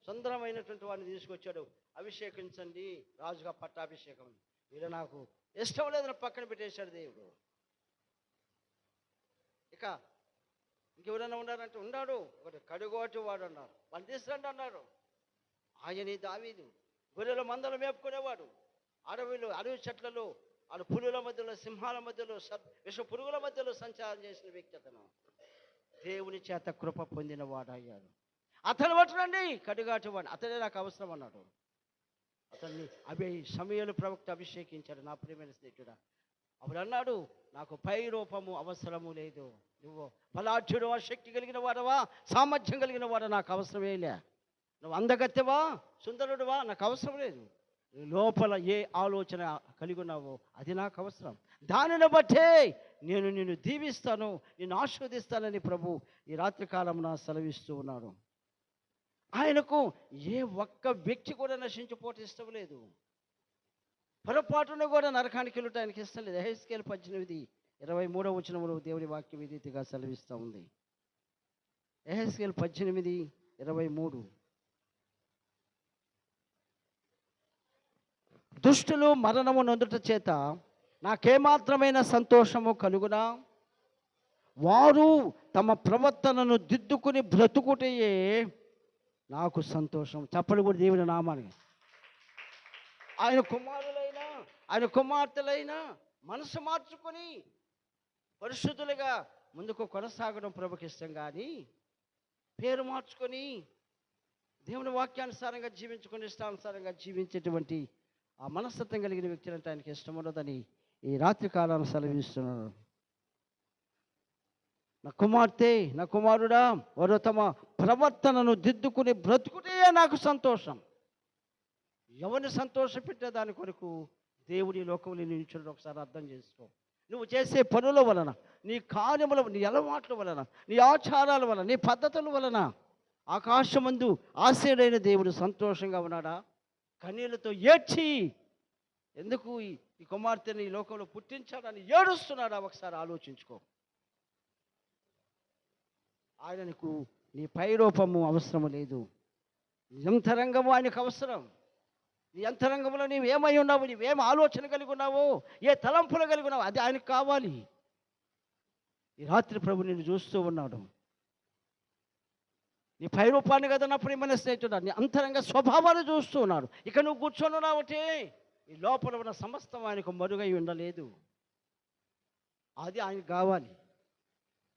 సుందరమైనటువంటి వాడిని తీసుకొచ్చాడు. అభిషేకించండి, రాజుగా పట్టాభిషేకం. వీళ్ళు నాకు ఇష్టం లేదని పక్కన పెట్టేశాడు దేవుడు. ఇక ఇంకెవరైనా ఉన్నారంటే ఉన్నాడు, ఒకటి కడుగోటి వాడు అన్నారు, వాళ్ళు తీసుకురండి అన్నారు. ఆయన దావీదు గొర్రెల మందలు మేపుకునేవాడు, అడవి చెట్లలో, పులుల మధ్యలో, సింహాల మధ్యలో, విష పురుగుల మధ్యలో సంచారం చేసిన వ్యక్తి అతను. దేవుని చేత కృప పొందిన వాడయ్యాడు. అతను పట్టునండి కడుగాటి వాడు, అతనే నాకు అవసరం అన్నాడు. అతన్ని సమూయేలు ప్రవక్త అభిషేకించాడు. నా ప్రియమైన స్నేహితుడా, అప్పుడు అన్నాడు, నాకు పై రూపము అవసరము లేదు. నువ్వు బలాఢ్యుడువా, శక్తి కలిగిన వాడవా, సామర్థ్యం కలిగిన వాడు నాకు అవసరమేలే. నువ్వు అందగత్తెవా, సుందరుడువా, నాకు అవసరం లేదు. లోపల ఏ ఆలోచన కలిగి ఉన్నావో అది నాకు అవసరం. దానిని బట్టే నేను నిన్ను దీవిస్తాను, నిన్ను ఆశీర్వదిస్తానని ప్రభు ఈ రాత్రికాలం నా సెలవిస్తూ ఉన్నాడు. ఆయనకు ఏ ఒక్క వ్యక్తి కూడా నశించిపోవటం ఇష్టం లేదు. పొరపాటున కూడా నరకానికి వెళ్ళటం ఆయనకి ఇష్టం లేదు. యెహెజ్కేలు 18:23 వచనములో దేవుని వాక్యం ఈ రీతిగా సెలవిస్తూ ఉంది. యెహెజ్కేలు 18:23, దుష్టులు మరణము నొందుట చేత నాకేమాత్రమైన సంతోషము కలుగునా, వారు తమ ప్రవర్తనను దిద్దుకుని బ్రతుకుటయే నాకు సంతోషం. చప్పలు కూడా దేవుని నామానికి. ఆయన కుమారులైనా, ఆయన కుమార్తెలైనా మనసు మార్చుకొని పరిశుద్ధులుగా ముందుకు కొనసాగడం ప్రభుకి ఇష్టం. కానీ పేరు మార్చుకొని దేవుని వాక్యానుసారంగా జీవించుకొని ఇష్టానుసారంగా జీవించేటువంటి ఆ మనస్తత్వం కలిగిన వ్యక్తులంటే ఆయనకి ఇష్టం ఉండదని ఈ రాత్రి కాలాన్ని సెలవిస్తున్నాను. నా కుమార్తె, నా కుమారుడా, వారు తమ ప్రవర్తనను దిద్దుకుని బ్రతుకుటే నాకు సంతోషం. ఎవరిని సంతోషపెట్టే దాని కొరకు దేవుడి లోకంలో నిలిచిన ఒకసారి అర్థం చేసుకో. నువ్వు చేసే పనుల వలన, నీ కార్యముల, నీ అలవాట్ల వలన, నీ ఆచారాల వలన, నీ పద్ధతుల వలన ఆకాశమందు ఆశీడైన దేవుడు సంతోషంగా ఉన్నాడా? కన్నీళ్లతో ఏడ్చి ఎందుకు ఈ కుమార్తెని ఈ లోకంలో పుట్టించాడని ఏడుస్తున్నాడా? ఒకసారి ఆలోచించుకో. ఆయనకు నీ పై రూపము అవసరము లేదు, నీ అంతరంగము ఆయనకు అవసరం. నీ అంతరంగంలో నీవు ఏమై ఉన్నావు, నీవేం ఆలోచన కలిగి ఉన్నావో, ఏ తలంపులు కలిగి ఉన్నావు, అది ఆయనకు కావాలి. ఈ రాత్రి ప్రభు నిన్ను చూస్తూ ఉన్నాడు. నీ పై రూపాన్ని కదా నా ప్రియమైన స్నేహితుడు, నీ అంతరంగ స్వభావాన్ని చూస్తూ ఉన్నాడు. ఇక నువ్వు కూర్చొని ఉన్నావంటే ఈ లోపల ఉన్న సమస్తం ఆయనకు మరుగై ఉండలేదు. అది ఆయనకు కావాలి.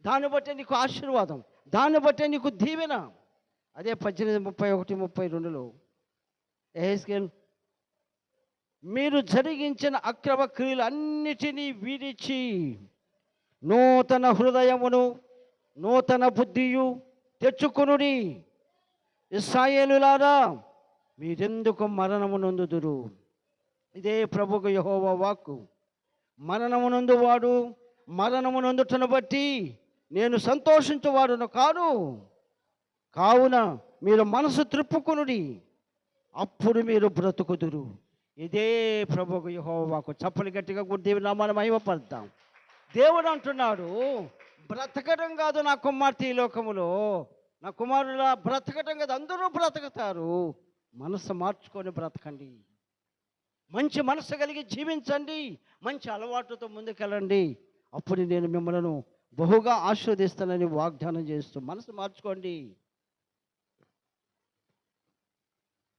దాన్ని బట్టే నీకు ఆశీర్వాదం, దాన్ని బట్టే నీకు దీవెన. అదే 18:31-32లో యెహెజ్కేలు, మీరు జరిగించిన అక్రమ క్రియలు అన్నిటినీ విడిచి నూతన హృదయమును, నూతన బుద్ధియు, తెచ్చుకొనుడి. ఇశ్రాయేలులారా, మీరెందుకు మరణము నొందుదురు? ఇదే ప్రభువు యెహోవా వాక్కు. మరణము నొందువాడు మరణము నొందుటను బట్టి నేను సంతోషించువాడును కాను. కావున మీరు మనసు త్రిప్పుకొనుడి, అప్పుడు మీరు బ్రతుకుదురు. ఇదే ప్రభువు యెహోవా వాక్కు. చప్పలు గట్టిగా కూడా దేవుని నామాన్ని మహిమపడతాం. దేవుడు అంటున్నాడు, బ్రతకడం కాదు నా కుమార్తె ఈ లోకములో, నా కుమారుల బ్రతకడం కాదు, అందరూ బ్రతుకుతారు. మనసు మార్చుకొని బ్రతకండి, మంచి మనసు కలిగి జీవించండి, మంచి అలవాటుతో ముందుకెళ్ళండి. అప్పుడు నేను మిమ్మల్ని బహుగా ఆశీర్వదిస్తానని వాగ్దానం చేస్తూ మనసు మార్చుకోండి.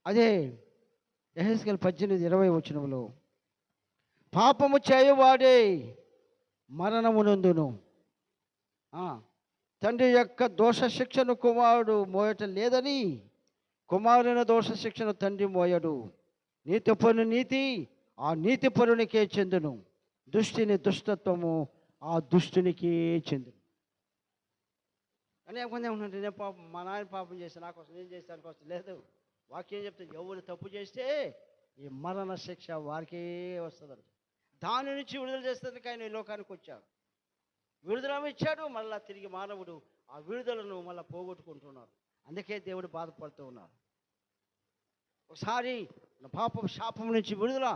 అదే యెహెజ్కేలు 18:20 వచనంలో, పాపము చేయవాడే మరణము నొందును. తండ్రి యొక్క దోష శిక్షను కుమారుడు మోయటం లేదని, కుమారుని దోష శిక్షను తండ్రి మోయడు. నీతి పరుని నీతి ఆ నీతి పరునికే చెందును, దుష్టిని దుష్టత్వము ఆ దుష్టునికే చెందును. అని కొంచెం ఏమంటే, నేను పాపం మా నాయన పాపం చేస్తే నా కోసం, నేను చేస్తే దానికోసం లేదు. వాక్యం చెప్తే ఎవరు తప్పు చేస్తే ఈ మరణ శిక్ష వారికే వస్తుందంట. దాని నుంచి విడుదల చేసేందుకు ఆయన ఈ లోకానికి వచ్చాడు. విడుదల ఇచ్చాడు, మళ్ళీ తిరిగి మానవుడు ఆ విడుదలను మళ్ళీ పోగొట్టుకుంటున్నారు. అందుకే దేవుడు బాధపడుతూ ఉన్నారు. ఒకసారి పాపం శాపం నుంచి విడుదల,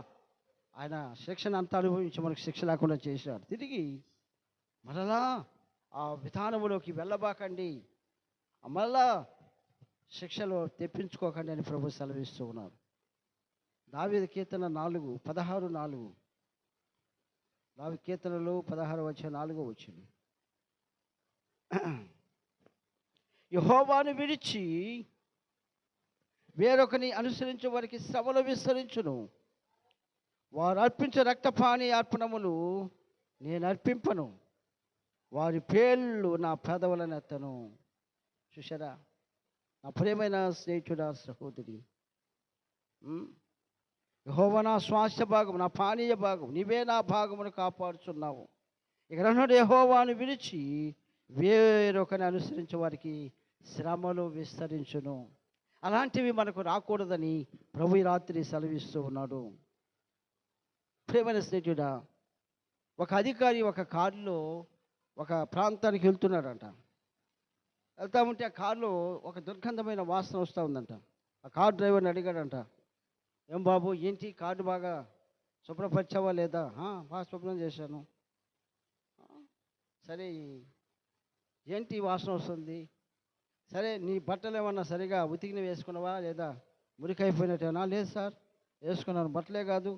ఆయన శిక్షను అంతా అనుభవించి మనకు శిక్ష లేకుండా చేశాడు. తిరిగి మరలా ఆ విధానంలోకి వెళ్ళబాకండి, మరలా శిక్షలో తెప్పించుకోకండి అని ప్రభు సెలవిస్తూ ఉన్నారు. దావీదు కీర్తన 4:16-4. దావీదు కీర్తనలు 16:4 యెహోవాను విడిచి వేరొకని అనుసరించే వారికి శ్రమలు విస్తరించును. వారు అర్పించే రక్తపాని అర్పణములు నేను అర్పింపను, వారి పేర్లు నా పెదవులను ఎత్తను. చూసారా నా ప్రియమైన స్నేహితుడా, సహోదరి, యెహోవా నా స్వాస్థ్య భాగం, నా పానీయ భాగం, నీవే నా భాగమును కాపాడుచున్నావు. ఇక్కడ యెహోవాను విడిచి వేరొకని అనుసరించే వారికి శ్రమలు విస్తరించును. అలాంటివి మనకు రాకూడదని ప్రభు ఈ రాత్రి సెలవిస్తూ ఉన్నాడు. ప్రియమైన స్నేహితుడా, ఒక అధికారి ఒక కారులో ఒక ప్రాంతానికి వెళ్తున్నాడంట. వెళ్తా ఉంటే ఆ కారులో ఒక దుర్గంధమైన వాసన వస్తూ ఉందంట. ఆ కారు డ్రైవర్ని అడిగాడంట, ఏం బాబు, ఏంటి కారు బాగా శుభ్రపరిచావా లేదా? బాగా శుభ్రం చేశాను. సరే, ఏంటి వాసన వస్తుంది? సరే, నీ బట్టలు ఏమన్నా సరిగా ఉతికిన వేసుకున్నావా లేదా మురికైపోయినట్టేనా? లేదు సార్, వేసుకున్నాను. బట్టలే కాదు,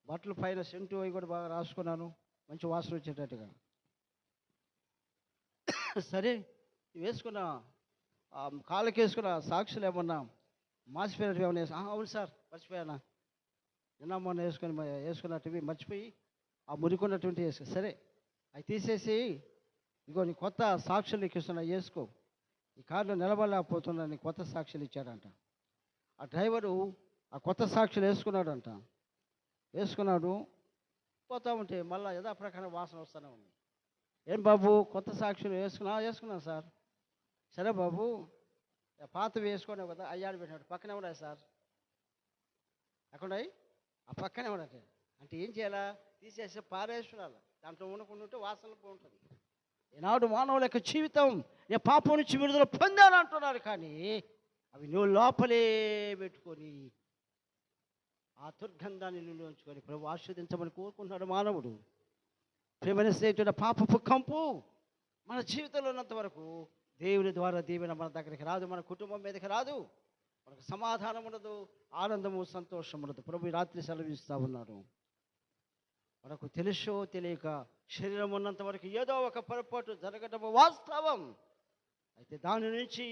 బట్టలు పైన సెంటు అవి కూడా బాగా రాసుకున్నాను, మంచి వాసన వచ్చేటట్టుగా. సరే, వేసుకున్న కాళ్ళకి వేసుకున్న సాక్షులు ఏమన్నా మాసిపోయినట్టు ఏమన్నా అవును సార్, మర్చిపోయానా, నిన్న మొన్న వేసుకున్నట్టువి మర్చిపోయి ఆ మురికున్నటువంటి వేసుకో. సరే, అవి తీసేసి ఇగో నీ కొత్త సాక్షులు ఎక్కిస్తున్నా, వేసుకో. ఈ కారులో నిలబడలేకపోతున్నా, నీ కొత్త సాక్షులు ఇచ్చాడంట. ఆ డ్రైవరు ఆ కొత్త సాక్షులు వేసుకున్నాడంట. వేసుకున్నాడు, పోతా ఉంటే మళ్ళీ యథాప్రకారం వాసన వస్తూనే ఉంది. ఏం బాబు, కొత్త సాక్షులు వేసుకున్నాను సార్. సరే బాబు, పాత వేసుకోండి కదా, అయ్యాడు పెట్టినాడు, పక్కనే ఉన్నాయి సార్. ఎక్కడున్నాయి? ఆ పక్కనే ఉన్నట్టు. అంటే ఏం చేయాలా? తీసేసి పారేసుకోవాలి, దాంట్లో ఉండకుండా వాసన పోతుంది. ఈనాడు మానవుల యొక్క జీవితం, నేను పాపం నుంచి విడుదల పొందాను అంటున్నారు, కానీ అవి నువ్వు లోపలే పెట్టుకొని ఆ దుర్గంధాన్ని నిన్ను ఉంచుకొని ప్రభు ఆస్వాదించమని కోరుకుంటున్నాడు మానవుడు. ప్రేమైన స్నేహితుడు, పాపపు కంపు మన జీవితంలో ఉన్నంత వరకు దేవుని ద్వారా దీవెన మన దగ్గరికి రాదు, మన కుటుంబం మీదకి రాదు, మనకు సమాధానం ఉండదు, ఆనందము సంతోషం ఉండదు. ప్రభు రాత్రి సెలవిస్తూ ఉన్నాడు. మనకు తెలుసో తెలియక శరీరం ఉన్నంత వరకు ఏదో ఒక పొరపాటు జరగడం వాస్తవం. అయితే దాని నుంచి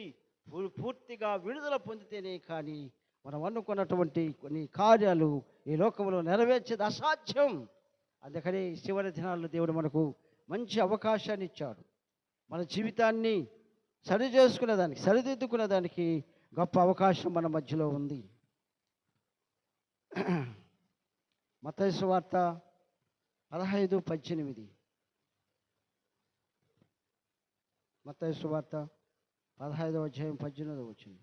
పూర్తిగా విడుదల పొందితేనే కానీ మనం అనుకున్నటువంటి కొన్ని కార్యాలు ఈ లోకంలో నెరవేర్చేది అసాధ్యం. అందుకని చివరి దినాల్లో దేవుడు మనకు మంచి అవకాశాన్ని ఇచ్చాడు. మన జీవితాన్ని సరిదిద్దుకునేదానికి గొప్ప అవకాశం మన మధ్యలో ఉంది. మత్తయి సువార్త 15:18. మత్తయి సువార్త 15వ అధ్యాయం 18వ వచనం.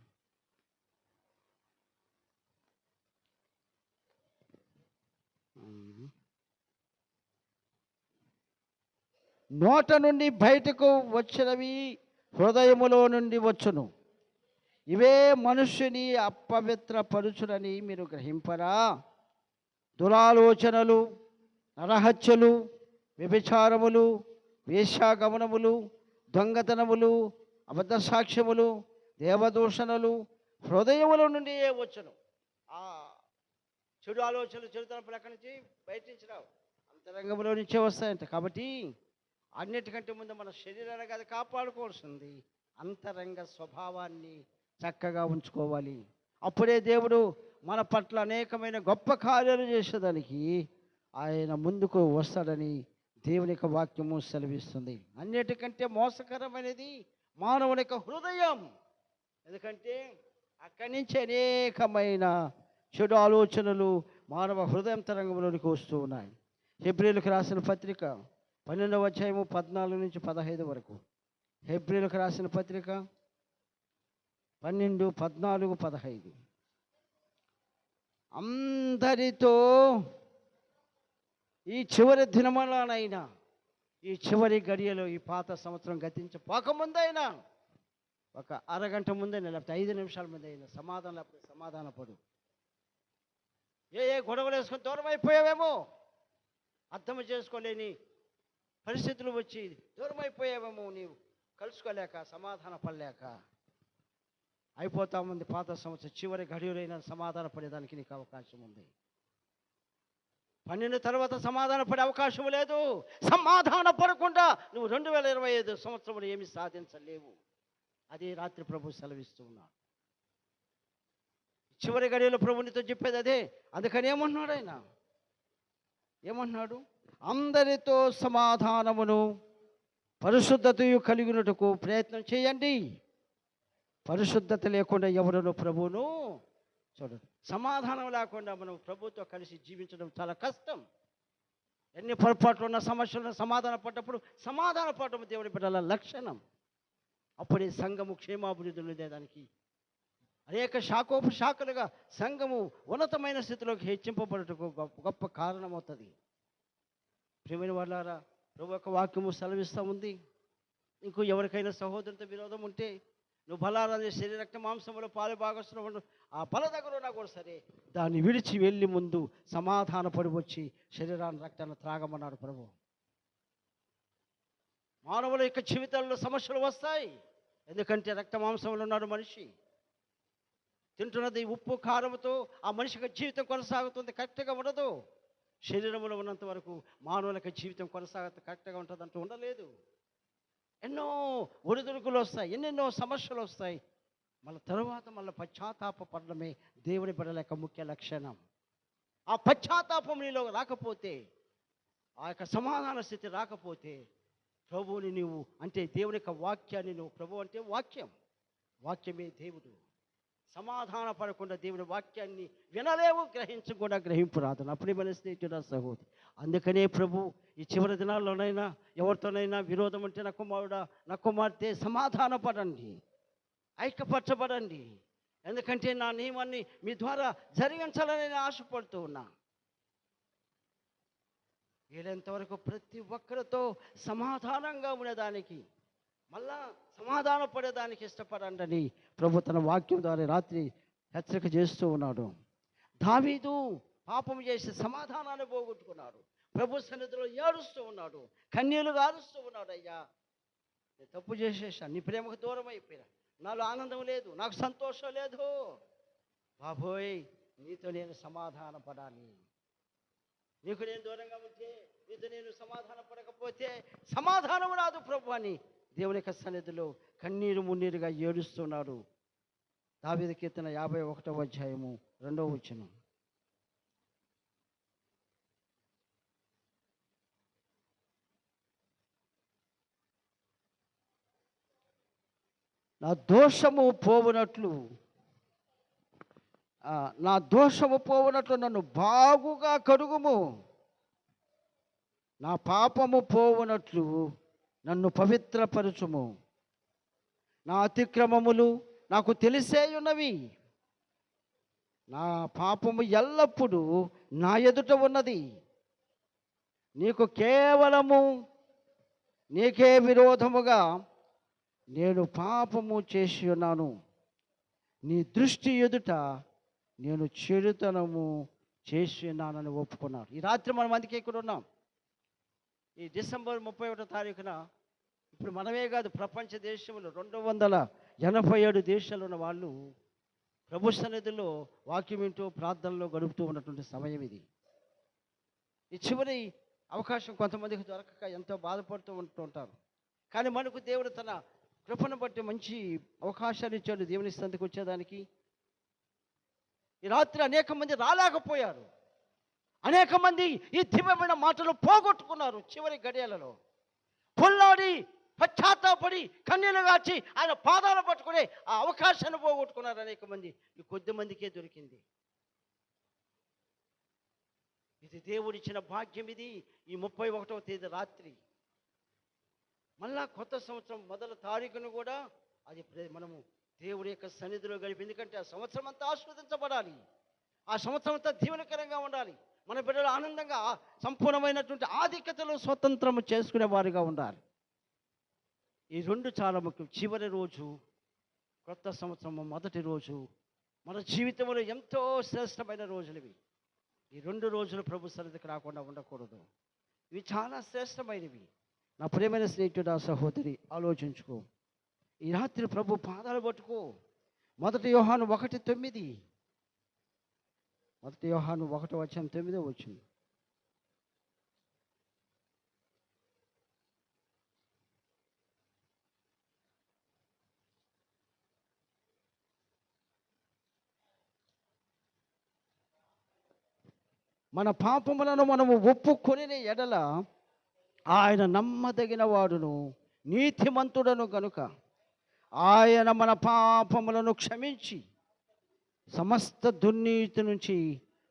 నోట నుండి బయటకు వచ్చినవి హృదయములో నుండి వచ్చును, ఇవే మనుష్యుని అపవిత్రపరుచునని మీరు గ్రహింపరా? దురాలోచనలు, నరహత్యలు, వ్యభిచారములు, వేశ్యాగమనములు, దొంగతనములు, అబద్ధ సాక్ష్యములు, దేవదూషణలు హృదయముల నుండి వచ్చును. ఆ చెడు ఆలోచనలు, చెడు తలపులు ఎక్కడి నుంచి? బయట నుంచి రావు, అంతరంగంలో నుంచే వస్తాయంట. కాబట్టి అన్నిటికంటే ముందు మన శరీరాన్ని అది కాపాడుకోవాల్సింది అంతరంగ స్వభావాన్ని చక్కగా ఉంచుకోవాలి. అప్పుడే దేవుడు మన పట్ల అనేకమైన గొప్ప కార్యాలు చేసేదానికి ఆయన ముందుకు వస్తాడని దేవుని యొక్క వాక్యము సెలవిస్తుంది. అన్నిటికంటే మోసకరమైనది మానవుని యొక్క హృదయం. ఎందుకంటే అక్కడి నుంచి అనేకమైన చెడు ఆలోచనలు మానవ హృదయం తరంగంలోనికి వస్తూ ఉన్నాయి. హెబ్రీయులకు రాసిన పత్రిక 12వ అధ్యాయము 14 నుంచి 15 వరకు. హెబ్రీయులకు రాసిన పత్రిక 12, 14, 15. అందరితో ఈ చివరి దినములనైనా, ఈ చివరి గడియలో, ఈ పాత సంవత్సరం గతించపోకముందైనా, ఒక అరగంట ముందైనా లేకపోతే 5 నిమిషాల ముందైనా సమాధానపడు. ఏ గొడవలు వేసుకొని దూరం అయిపోయావేమో, అర్థం చేసుకోలేని పరిస్థితులు వచ్చి దూరం అయిపోయావేమో, నీవు కలుసుకోలేక, సమాధాన పడలేక అయిపోతా ఉంది. పాత సంవత్సరం చివరి గడియలైనా సమాధాన పడేదానికి నీకు అవకాశం ఉంది. 12 తర్వాత సమాధాన పడే అవకాశం లేదు. సమాధాన పడకుండా నువ్వు 2025 సంవత్సరంలో ఏమి సాధించలేవు. అది రాత్రి ప్రభు సెలవిస్తూ ఉన్నాడు. చివరి గడియలో ప్రభునితో చెప్పేది అదే. అందుకని ఏమన్నాడు ఆయన? ఏమన్నాడు? అందరితో సమాధానమును పరిశుద్ధతయు కలిగినట్టుకు ప్రయత్నం చేయండి. పరిశుద్ధత లేకుండా ఎవరును ప్రభువును చూడండి. సమాధానం లేకుండా మనం ప్రభుతో కలిసి జీవించడం చాలా కష్టం. ఎన్ని పొరపాట్లు ఉన్న, సమస్యలు సమాధాన పడ్డప్పుడు సమాధాన పడడం దేవుని బిడ్డల లక్షణం. అప్పుడే సంఘము క్షేమాభివృద్ధులు లేదానికి అనేక శాఖలుగా సంఘము ఉన్నతమైన స్థితిలోకి హెచ్చింపబడుటకు గొప్ప కారణమవుతుంది. ప్రియమైన వాళ్ళారా, ప్రభు యొక్క వాక్యము సెలవిస్తూ ఉంది. ఇంకో ఎవరికైనా సహోదరునితో విరోధం ఉంటే, నువ్వు బలారాన్ని శరీర రక్త మాంసంలో పాలు భాగస్తున్నావు, ఆ బల దగ్గర ఉన్నా కూడా సరే, దాన్ని విడిచి వెళ్ళి ముందు సమాధాన పడి వచ్చి శరీరాన్ని రక్తాన్ని త్రాగమన్నాడు ప్రభు. మానవుల యొక్క జీవితాల్లో సమస్యలు వస్తాయి. ఎందుకంటే రక్త మాంసంలో ఉన్నాడు మనిషి. తింటున్నది ఉప్పు కారంతో ఆ మనిషికి జీవితం కొనసాగుతుంది, కరెక్ట్గా ఉండదు. శరీరంలో ఉన్నంత వరకు మానవులకి జీవితం కరెక్ట్గా ఉంటుందంటూ ఉండలేదు. ఎన్నో ఒడిదుడుకులు వస్తాయి, ఎన్నెన్నో సమస్యలు వస్తాయి. మళ్ళీ తరువాత పశ్చాత్తాప పడడమే దేవుని బిడ్డల యొక్క ముఖ్య లక్షణం. ఆ పశ్చాత్తాపం నీలో రాకపోతే, ఆ యొక్క సమాధాన స్థితి రాకపోతే, ప్రభువుని నీవు అంటే దేవుని యొక్క వాక్యాన్ని నువ్వు, ప్రభు అంటే వాక్యమే దేవుడు. సమాధాన పడకుండా దేవుని వాక్యాన్ని వినలేవు, గ్రహించకుండా గ్రహింపు రాదు. అప్పుడే మన స్నేహితుడు సహోదరి. అందుకనే ప్రభు ఈ చివరి దినాల్లోనైనా ఎవరితోనైనా విరోధం ఉంటే, నా కుమారుడా, నా కుమార్తె, సమాధాన పడండి, ఐక్యపరచబడండి. ఎందుకంటే నా నియమాన్ని మీ ద్వారా జరిగించాలని నేను ఆశపడుతూ ఉన్నా. వీలైనంతవరకు ప్రతి ఒక్కరితో సమాధానంగా ఉండేదానికి, మళ్ళా సమాధాన పడేదానికి ఇష్టపడండి ప్రభు తన వాక్యం ద్వారా రాత్రి హెచ్చరిక చేస్తూ ఉన్నాడు. దావీదు పాపం చేసి సమాధానాన్ని పోగొట్టుకున్నాడు. ప్రభు సన్నిధిలో ఏడుస్తూ ఉన్నాడు, కన్నీళ్లు గారుస్తూ ఉన్నాడు. అయ్యా, నేను తప్పు చేసేసాను, నీ ప్రేమకు దూరం అయిపోయినా, నాలో ఆనందం లేదు, నాకు సంతోషం లేదు. బాబోయ్, నీతో నేను సమాధాన పడాలి. నీకు నేను దూరంగా ఉంటే, నీతో నేను సమాధాన పడకపోతే సమాధానం రాదు ప్రభు అని దేవుని యొక్క సన్నిధిలో కన్నీరు మున్నీరుగా ఏడుస్తున్నాడు. దావీదు కీర్తన 51వ అధ్యాయము 2వ వచనం. నా దోషము పోవునట్లు నన్ను బాగుగా కడుగుము, నా పాపము పోవునట్లు నన్ను పవిత్రపరచుము. నా అతిక్రమములు నాకు తెలిసే ఉన్నవి, నా పాపము ఎల్లప్పుడూ నా ఎదుట ఉన్నది. నీకే విరోధముగా నేను పాపము చేసి ఉన్నాను. నీ దృష్టి ఎదుట నేను చెడుతనము చేసి ఉన్నానని ఒప్పుకున్నాను. ఈ రాత్రి మనం అందుకే ఇక్కడ ఉన్నాం. ఈ డిసెంబర్ 31వ తారీఖున ఇప్పుడు మనమే కాదు, ప్రపంచ దేశంలో 287 దేశాలు ఉన్న వాళ్ళు ప్రభు సన్నిధిలో వాక్యం వింటూ ప్రార్థనలో గడుపుతూ ఉన్నటువంటి సమయం ఇది. ఈ చివరి అవకాశం కొంతమందికి దొరకక ఎంతో బాధపడుతూ ఉంటుంటారు. కానీ మనకు దేవుడు తన కృపను బట్టి మంచి అవకాశాలు ఇచ్చాడు దేవుని సంధికి వచ్చేదానికి. ఈ రాత్రి అనేక మంది రాలేకపోయారు. అనేక మంది ఈ దివ్యమైన మాటలు పోగొట్టుకున్నారు. చివరి గడియలలో పొల్లాడి పశ్చాత్తాపడి కన్నీళ్ళు గార్చి ఆయన పాదాలు పట్టుకునే ఆ అవకాశాన్ని పోగొట్టుకున్నారు అనేక మంది. ఈ కొద్ది మందికే దొరికింది. ఇది దేవుడిచ్చిన భాగ్యం. ఇది ఈ 31వ తేదీ రాత్రి మళ్ళా కొత్త సంవత్సరం మొదటి తారీఖును కూడా అది మనము దేవుడి యొక్క సన్నిధిలో గడిపి, ఎందుకంటే ఆ సంవత్సరం అంతా ఆస్వాదించబడాలి, ఆ సంవత్సరం అంతా దీవెనకరంగా ఉండాలి. మన బిడ్డలు ఆనందంగా సంపూర్ణమైనటువంటి ఆధిక్యతలు స్వతంత్రము చేసుకునే వారిగా ఉండాలి. ఈ రెండు చాలా ముఖ్యం. చివరి రోజు కొత్త సంవత్సరం మొదటి రోజు మన జీవితంలో ఎంతో శ్రేష్టమైన రోజులు ఇవి. ఈ 2 రోజులు ప్రభు సన్నిధికి రాకుండా ఉండకూడదు. ఇవి చాలా శ్రేష్టమైనవి. నా ప్రియమైన స్నేహితుడా, సహోదరి, ఆలోచించుకో. ఈ రాత్రి ప్రభు పాదాలు పట్టుకో. 1 యోహాను 1:9, 1 యోహాను 1:9 వచ్చింది. మన పాపములను మనము ఒప్పుకొని ఎడల ఆయన నమ్మదగిన వాడును నీతిమంతుడను గనుక ఆయన మన పాపములను క్షమించి సమస్త దుర్నీతి నుంచి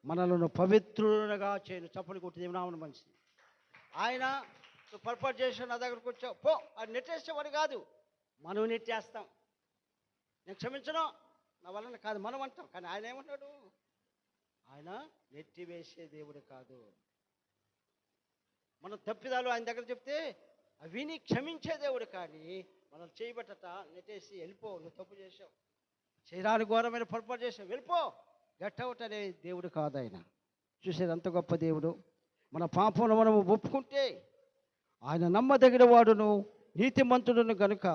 మనలను పవిత్రులుగా చేయను. చప్పలు కొట్టి దేవునామను మంచిది. ఆయన పొరపాటు చేసిన నా దగ్గరకు వచ్చావు పో, అది నెట్టేసేవాడు కాదు, మనం నెట్టేస్తాం. నేను క్షమించను, నా వలన కాదు మనం అంటాం. కానీ ఆయన ఏమన్నాడు? ఆయన నెట్టివేసే దేవుడు కాదు. మనం తప్పిదాలు ఆయన దగ్గర చెప్తే విని క్షమించే దేవుడు. కానీ మనం చేయబట్టట నెట్టేసి వెళ్ళిపో, నువ్వు తప్పు చేసావు, చేయరాని ఘోరమైన పొరపాటు చేసావు, వెళ్ళిపో, గట్టవుట్ అనే దేవుడు కాదు ఆయన. చూసేది అంత గొప్ప దేవుడు. మన పాపంలో మనము ఒప్పుకుంటే ఆయన నమ్మదగిన వాడును నీతిమంతుడును కనుక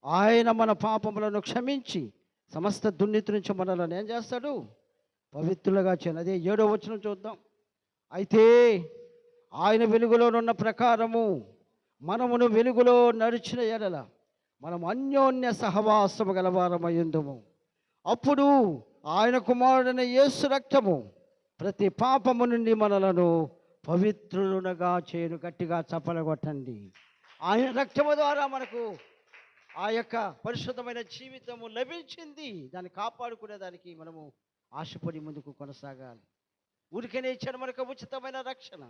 ఆయన మన పాపములను క్షమించి సమస్త దుర్నీతి నుంచి మనలను ఏం చేస్తాడు? పవిత్రులుగా చేయను. అదే 7వ వచనం చూద్దాం. అయితే ఆయన వెలుగులోనున్న ప్రకారము మనమును వెలుగులో నడిచిన ఎడల మనం అన్యోన్య సహవాసము గలవారమయ్యుందుము. అప్పుడు ఆయన కుమారుడైన యేసు రక్తము ప్రతి పాపము నుండి మనలను పవిత్రులుగా చేయను. గట్టిగా చప్పలగొట్టండి. ఆయన రక్తము ద్వారా మనకు ఆ యొక్క పరిశుద్ధమైన జీవితము లభించింది. దాన్ని కాపాడుకునేదానికి మనము ఆశపడి ముందుకు కొనసాగాలి. ఊరికనే ఇచ్చాడు మనకు ఉచితమైన రక్షణ.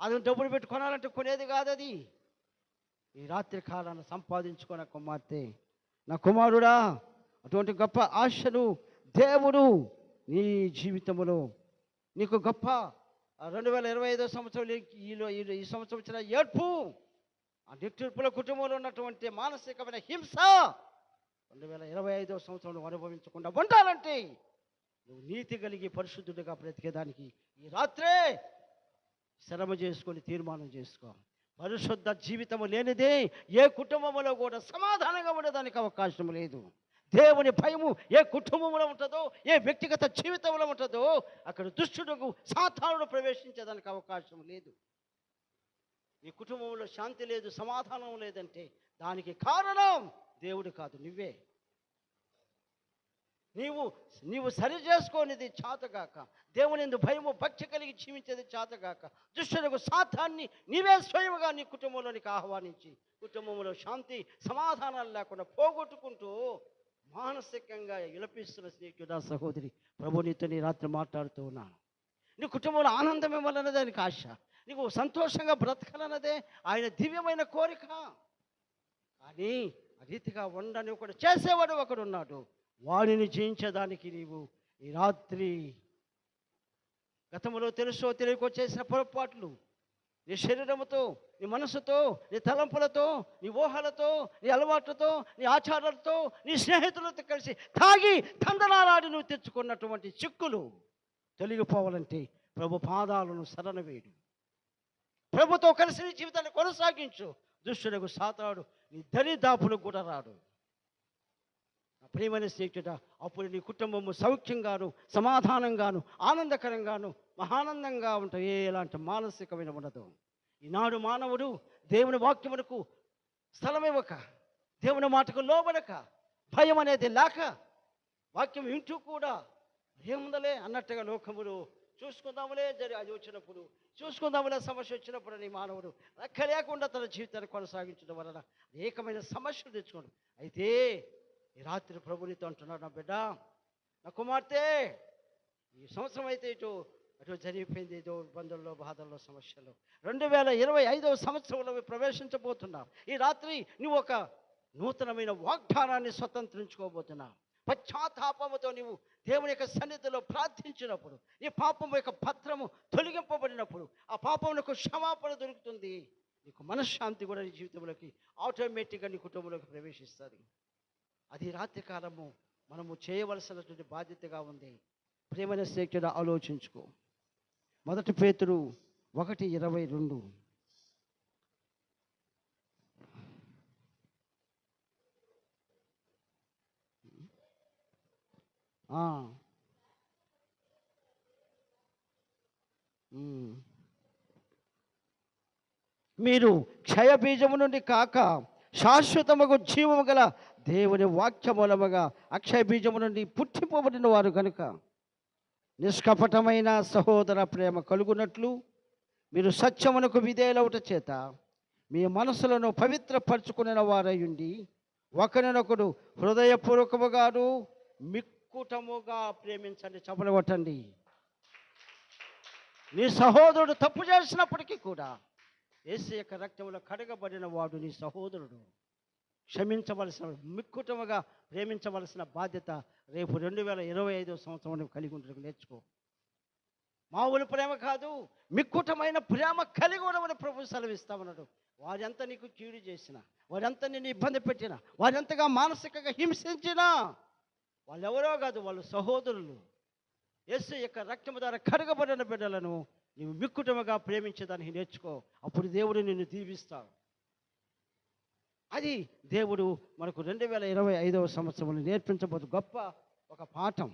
అది డబ్బులు పెట్టి కొనాలంటే కొనేది కాదు. అది ఈ రాత్రి కాలాన్ని సంపాదించుకున్న కుమార్తె, నా కుమారుడా, అటువంటి గొప్ప ఆశను దేవుడు నీ జీవితంలో నీకు గొప్ప 2025 సంవత్సరం ఈ సంవత్సరం వచ్చిన ఏడ్పు, ఆ నిట్టూర్పుల కుటుంబంలో ఉన్నటువంటి మానసికమైన హింస 2025 సంవత్సరంలో అనుభవించకుండా ఉండాలంటే నువ్వు నీతి కలిగి పరిశుద్ధుడిగా బ్రతికేదానికి ఈ రాత్రే శ్రమ చేసుకొని తీర్మానం చేసుకో. పరిశుద్ధ జీవితము లేనిదే ఏ కుటుంబంలో కూడా సమాధానంగా ఉండడానికి అవకాశం లేదు. దేవుని భయము ఏ కుటుంబంలో ఉంటుందో, ఏ వ్యక్తిగత జీవితంలో ఉంటుందో అక్కడ దుష్టుడు సాతానుడు ప్రవేశించేదానికి అవకాశం లేదు. ఈ కుటుంబంలో శాంతి లేదు, సమాధానం లేదంటే దానికి కారణం దేవుడు కాదు, నువ్వే. నీవు సరి చేసుకోనిది చేతగాక, దేవుని యందు భయము భక్తి కలిగి జీవించేది చేతగాక, దుష్టులకు సాతాన్ని నీవే స్వయముగా నీ కుటుంబంలోనికి ఆహ్వానించి కుటుంబంలో శాంతి సమాధానాలు లేకుండా పోగొట్టుకుంటూ మానసికంగా విలపిస్తున్న స్నేహితుడా, సహోదరి, ప్రభు నీతో నీ రాత్రి మాట్లాడుతూ ఉన్నాను. నీ కుటుంబంలో ఆనందం ఇవ్వాలన్నదే దానికి ఆశ, నీకు సంతోషంగా బ్రతకాలన్నదే ఆయన దివ్యమైన కోరిక. కానీ ఆ రీతిగా ఉండని ఒకడు చేసేవాడు ఒకడు ఉన్నాడు. వాడిని జయించేదానికి నీవు ఈ రాత్రి గతంలో తెలుసో తెలియకో చేసిన పొరపాట్లు, నీ శరీరముతో, నీ మనసుతో, నీ తలంపులతో, నీ ఊహలతో, నీ అలవాట్లతో, నీ ఆచారాలతో, నీ స్నేహితులతో కలిసి తాగి తందనాలాడి నువ్వు తెచ్చుకున్నటువంటి చిక్కులు తొలగిపోవాలంటే ప్రభు పాదాలను శరణవేడు. ప్రభుతో కలిసి నీ జీవితాన్ని కొనసాగించు. దుష్టులకు సాతాడు నీ దరిదాపులకు కూడా రాడు. నా ప్రియమైన స్నేహితుడా, అప్పుడు నీ కుటుంబము సౌఖ్యంగాను, సమాధానంగాను, ఆనందకరంగాను, మహానందంగా ఉంటాయి. ఎలాంటి మానసికమైన ఉండదు. ఈనాడు మానవుడు దేవుని వాక్యమునకు స్థలమివ్వక, దేవుని మాటకు లోబడక, భయం అనేది లేక, వాక్యం వింటూ కూడా ఏముందలే అన్నట్టుగా లోకములు చూసుకుందాములే అది వచ్చినప్పుడు, చూసుకుందాములే సమస్య వచ్చినప్పుడు నీ మానవుడు లెక్క లేకుండా తన జీవితాన్ని కొనసాగించడం వలన అనేకమైన సమస్యలు తెచ్చుకోండి. అయితే ఈ రాత్రి ప్రభునితో అంటున్నాడు, నా బిడ్డ, నా కుమార్తె, ఈ సంవత్సరం అయితే అటు జరిగిపోయింది, ఏదో ఇబ్బందుల్లో, బాధల్లో, సమస్యలు. 2025వ సంవత్సరంలో ప్రవేశించబోతున్నావు. ఈ రాత్రి నువ్వు ఒక నూతనమైన వాగ్దానాన్ని స్వతంత్రించుకోబోతున్నావు. పశ్చాత్తాపముతో నీవు దేవుని యొక్క సన్నిధిలో ప్రార్థించినప్పుడు, నీ పాపం యొక్క పత్రము తొలగింపబడినప్పుడు, ఆ పాపమునకు క్షమాపణ దొరుకుతుంది. నీకు మనశ్శాంతి కూడా నీ జీవితంలోకి ఆటోమేటిక్గా నీ కుటుంబంలోకి ప్రవేశిస్తుంది. అది రాత్రి కాలము మనము చేయవలసినటువంటి బాధ్యతగా ఉంది. ప్రేమైన స్నేహితుడా, ఆలోచించుకో. 1 పేతురు 1:22. మీరు క్షయబీజము నుండి కాక శాశ్వతముగు జీవము గల దేవుని వాక్య మూలముగా అక్షయ బీజము నుండి పుట్టిపోబడిన వారు కనుక నిష్కపటమైన సహోదర ప్రేమ కలుగునట్లు మీరు సత్యమునకు విధేయులవుట చేత మీ మనసులను పవిత్రపరచుకునే వారయుండి ఒకరినొకడు హృదయపూర్వకముగాను మిక్కుటముగా ప్రేమించండి. చపలు కొట్టండి. నీ సహోదరుడు తప్పు చేసినప్పటికీ కూడా యేసు యొక్క రక్తములో కడగబడిన వాడు నీ సహోదరుడు. క్షమించవలసిన, మిక్కుటముగా ప్రేమించవలసిన బాధ్యత రేపు 2025వ సంవత్సరం కలిగి ఉండడానికి నేర్చుకో. మామూలు ప్రేమ కాదు, మిక్కుటమైన ప్రేమ కలిగి ఉండమని ప్రభు సెలవిస్తామన్నాడు. వారంతా నీకు కీడు చేసిన, వారంతా నిన్ను ఇబ్బంది పెట్టిన, వారంతగా మానసికంగా హింసించినా వాళ్ళెవరో కాదు, వాళ్ళు సహోదరులు. యేసు యొక్క రక్తము ద్వారా కడగబడిన బిడ్డలను నీవు మిక్కుటముగా ప్రేమించేదానికి నేర్చుకో. అప్పుడు దేవుడు నిన్ను దీవిస్తాడు. అది దేవుడు మనకు 2025వ సంవత్సరంలో నేర్పించబోతు గొప్ప ఒక పాఠం.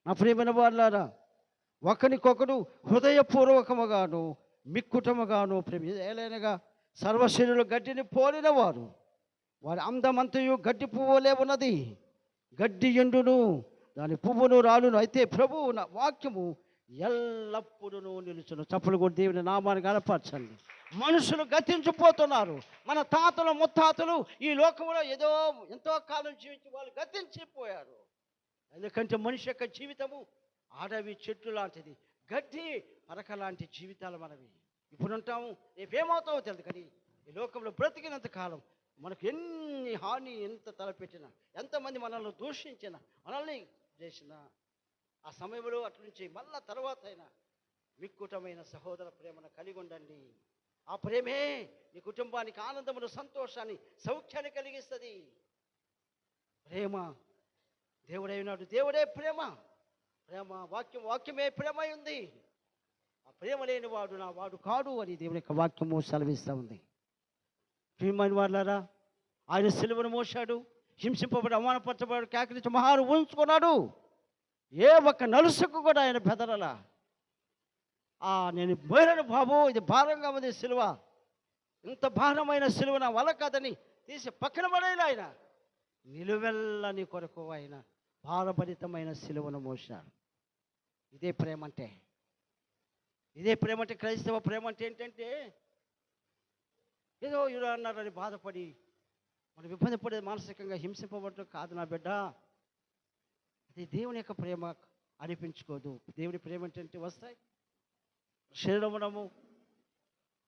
నా ప్రియమైన వాళ్ళారా, ఒకరికొకడు హృదయపూర్వకముగాను మిక్కుటముగాను ఏలైనగా సర్వశరీరులు గడ్డిని పోలిన వారు, వారి అందమంతయు గడ్డి పువ్వులే ఉన్నది. గడ్డి ఎండును, దాని పువ్వును రాలును, అయితే ప్రభువు నా వాక్యము ఎల్లప్పుడూ నిలుచును. చప్పులు కూడా దేవుని నామాన్ని కనపరచండి. మనుషులు గతించిపోతున్నారు. మన తాతలు ముత్తాతలు ఈ లోకంలో ఎంతో కాలం జీవించి వాళ్ళు గతించిపోయారు. ఎందుకంటే మనిషి యొక్క జీవితము అడవి చెట్టు లాంటిది, గడ్డి పరక లాంటి జీవితాలు మనవి. ఇప్పుడు ఉంటాము, రేపేమవుతామో తెలియదు. కానీ ఈ లోకంలో బ్రతికినంత కాలం మనకు ఎన్ని హాని, ఎంత తలపెట్టినా, ఎంతమంది మనల్ని దూషించినా, మనల్ని చేసిన ఆ సమయంలో అటు నుంచి మళ్ళా తర్వాత అయినా మిక్కుటమైన సహోదర ప్రేమను కలిగి ఉండండి. ఆ ప్రేమే నీ కుటుంబానికి ఆనందమును, సంతోషాన్ని, సౌఖ్యాన్ని కలిగిస్తుంది. ప్రేమ దేవుడైనాడు, దేవుడే ప్రేమ. ప్రేమ వాక్యమే ప్రేమ ఉంది. ఆ ప్రేమ లేని వాడు నా వాడు కాడు అని దేవుని యొక్క వాక్యము సెలవిస్తూ ఉంది. ప్రియమైన వాళ్ళారా, ఆయన సిలువను మోశాడు, హింసింపబడి అవమానపరచబడి కేకరించి మహారు ఊహించుకున్నాడు. ఏ ఒక్క నలుసుకు కూడా ఆయన బెదరలా. నేను మోయను బాబు, ఇది భారంగా ఉంది సిలువ, ఇంత భారమైన సిలువ నా వల్ల కాదని తీసి పక్కన పడేలా ఆయన నిలువెల్లని కొరకు ఆయన భారభరితమైన సిలువను మోశాడు. ఇదే ప్రేమ అంటే. ఇదే ప్రేమ అంటే. క్రైస్తవ ప్రేమ అంటే ఏంటంటే ఏదో ఇలా అన్నారని బాధపడి మనం ఇబ్బంది పడే మానసికంగా హింసింపబడటం కాదు నా బిడ్డ. అది దేవుని యొక్క ప్రేమ అనిపించుకోదు. దేవుని ప్రేమ ఏంటంటే వస్తాయి, శరీరమునము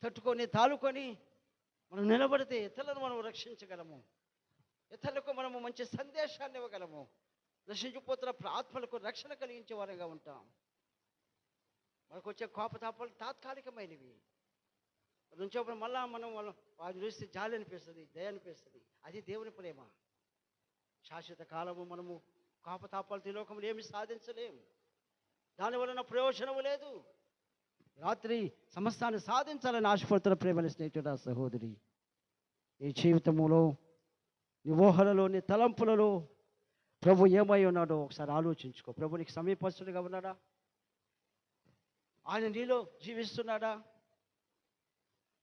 తట్టుకొని తాలుకొని మనం నిలబడితే ఇతరులను మనం రక్షించగలము. ఇతరులకు మనము మంచి సందేశాన్ని ఇవ్వగలము. నశించిపోతున్న ఆత్మలకు రక్షణ కలిగించే వారంగా ఉంటాం. మనకు వచ్చే కోపతాపాలు తాత్కాలికమైనవి. నుంచోప్పుడు మళ్ళా మనం వారిని చూస్తే జాలి అనిపిస్తుంది, దయ అనిపిస్తుంది. అది దేవుని ప్రేమ. శాశ్వత కాలము మనము కోపతాపాలతో ఈ లోకంలో ఏమి సాధించలేము. దానివలన ప్రయోజనము లేదు. రాత్రి సమస్తాన్ని సాధించాలని ఆశపడుతున్న ప్రేమని స్నేహితుడా, సహోదరి, నీ జీవితంలో, నీ ఊహలలో, నీ తలంపులలో ప్రభు ఏమై ఉన్నాడో ఒకసారి ఆలోచించుకో. ప్రభు నీకు సమీపస్తుడిగా ఉన్నాడా? ఆయన నీలో జీవిస్తున్నాడా?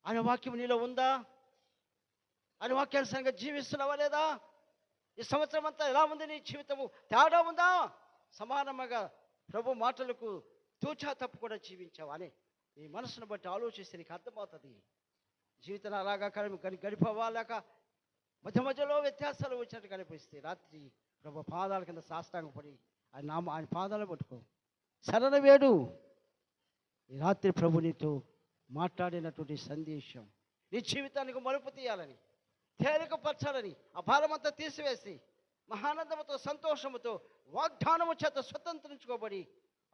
ఆయన వాక్యం నీలో ఉందా? ఆయన వాక్యానుసారంగా జీవిస్తున్నావా లేదా? ఈ సంవత్సరం అంతా ఎలా ఉంది నీ జీవితము? తేడా ఉందా? సమానంగా ప్రభు మాటలకు తూచా తప్పు కూడా జీవించావా అని నీ మనసును బట్టి ఆలోచిస్తే నీకు అర్థమవుతుంది. జీవితం అలాగా గడిపవా, లేక మధ్య మధ్యలో వ్యత్యాసాలు వచ్చినట్టు కనిపిస్తే రాత్రి ప్రభు పాదాల కింద సాష్టాంగపడి ఆయన పాదాలు పట్టుకో, శరణ వేడు. ఈ రాత్రి ప్రభు నీతో మాట్లాడినటువంటి సందేశం నీ జీవితానికి మలుపు తీయాలని, తేలికపరచాలని, ఆ భారమంతా తీసివేసి మహానందముతో, సంతోషముతో, వాగ్దానము చేత స్వతంత్రించుకోబడి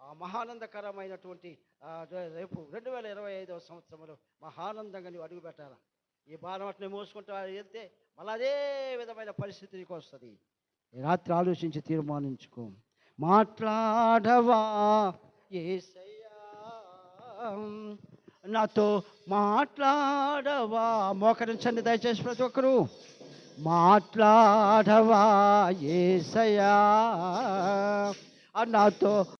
ఆ మహానందకరమైనటువంటి రేపు 2025వ సంవత్సరంలో మహానందంగా నీవు అడుగు పెట్టాల. ఈ భారం అట్నే మోసుకుంటూ వెళ్తే మళ్ళీ అదే విధమైన పరిస్థితి నీకు వస్తుంది. ఈ రాత్రి ఆలోచించి తీర్మానించుకో. మాట్లాడవా యేసయ్యా, నాతో మాట్లాడవా. మోకరించండి దయచేసి ప్రతి ఒక్కరు. మాట్లాడవా యేసయ్యా, నాతో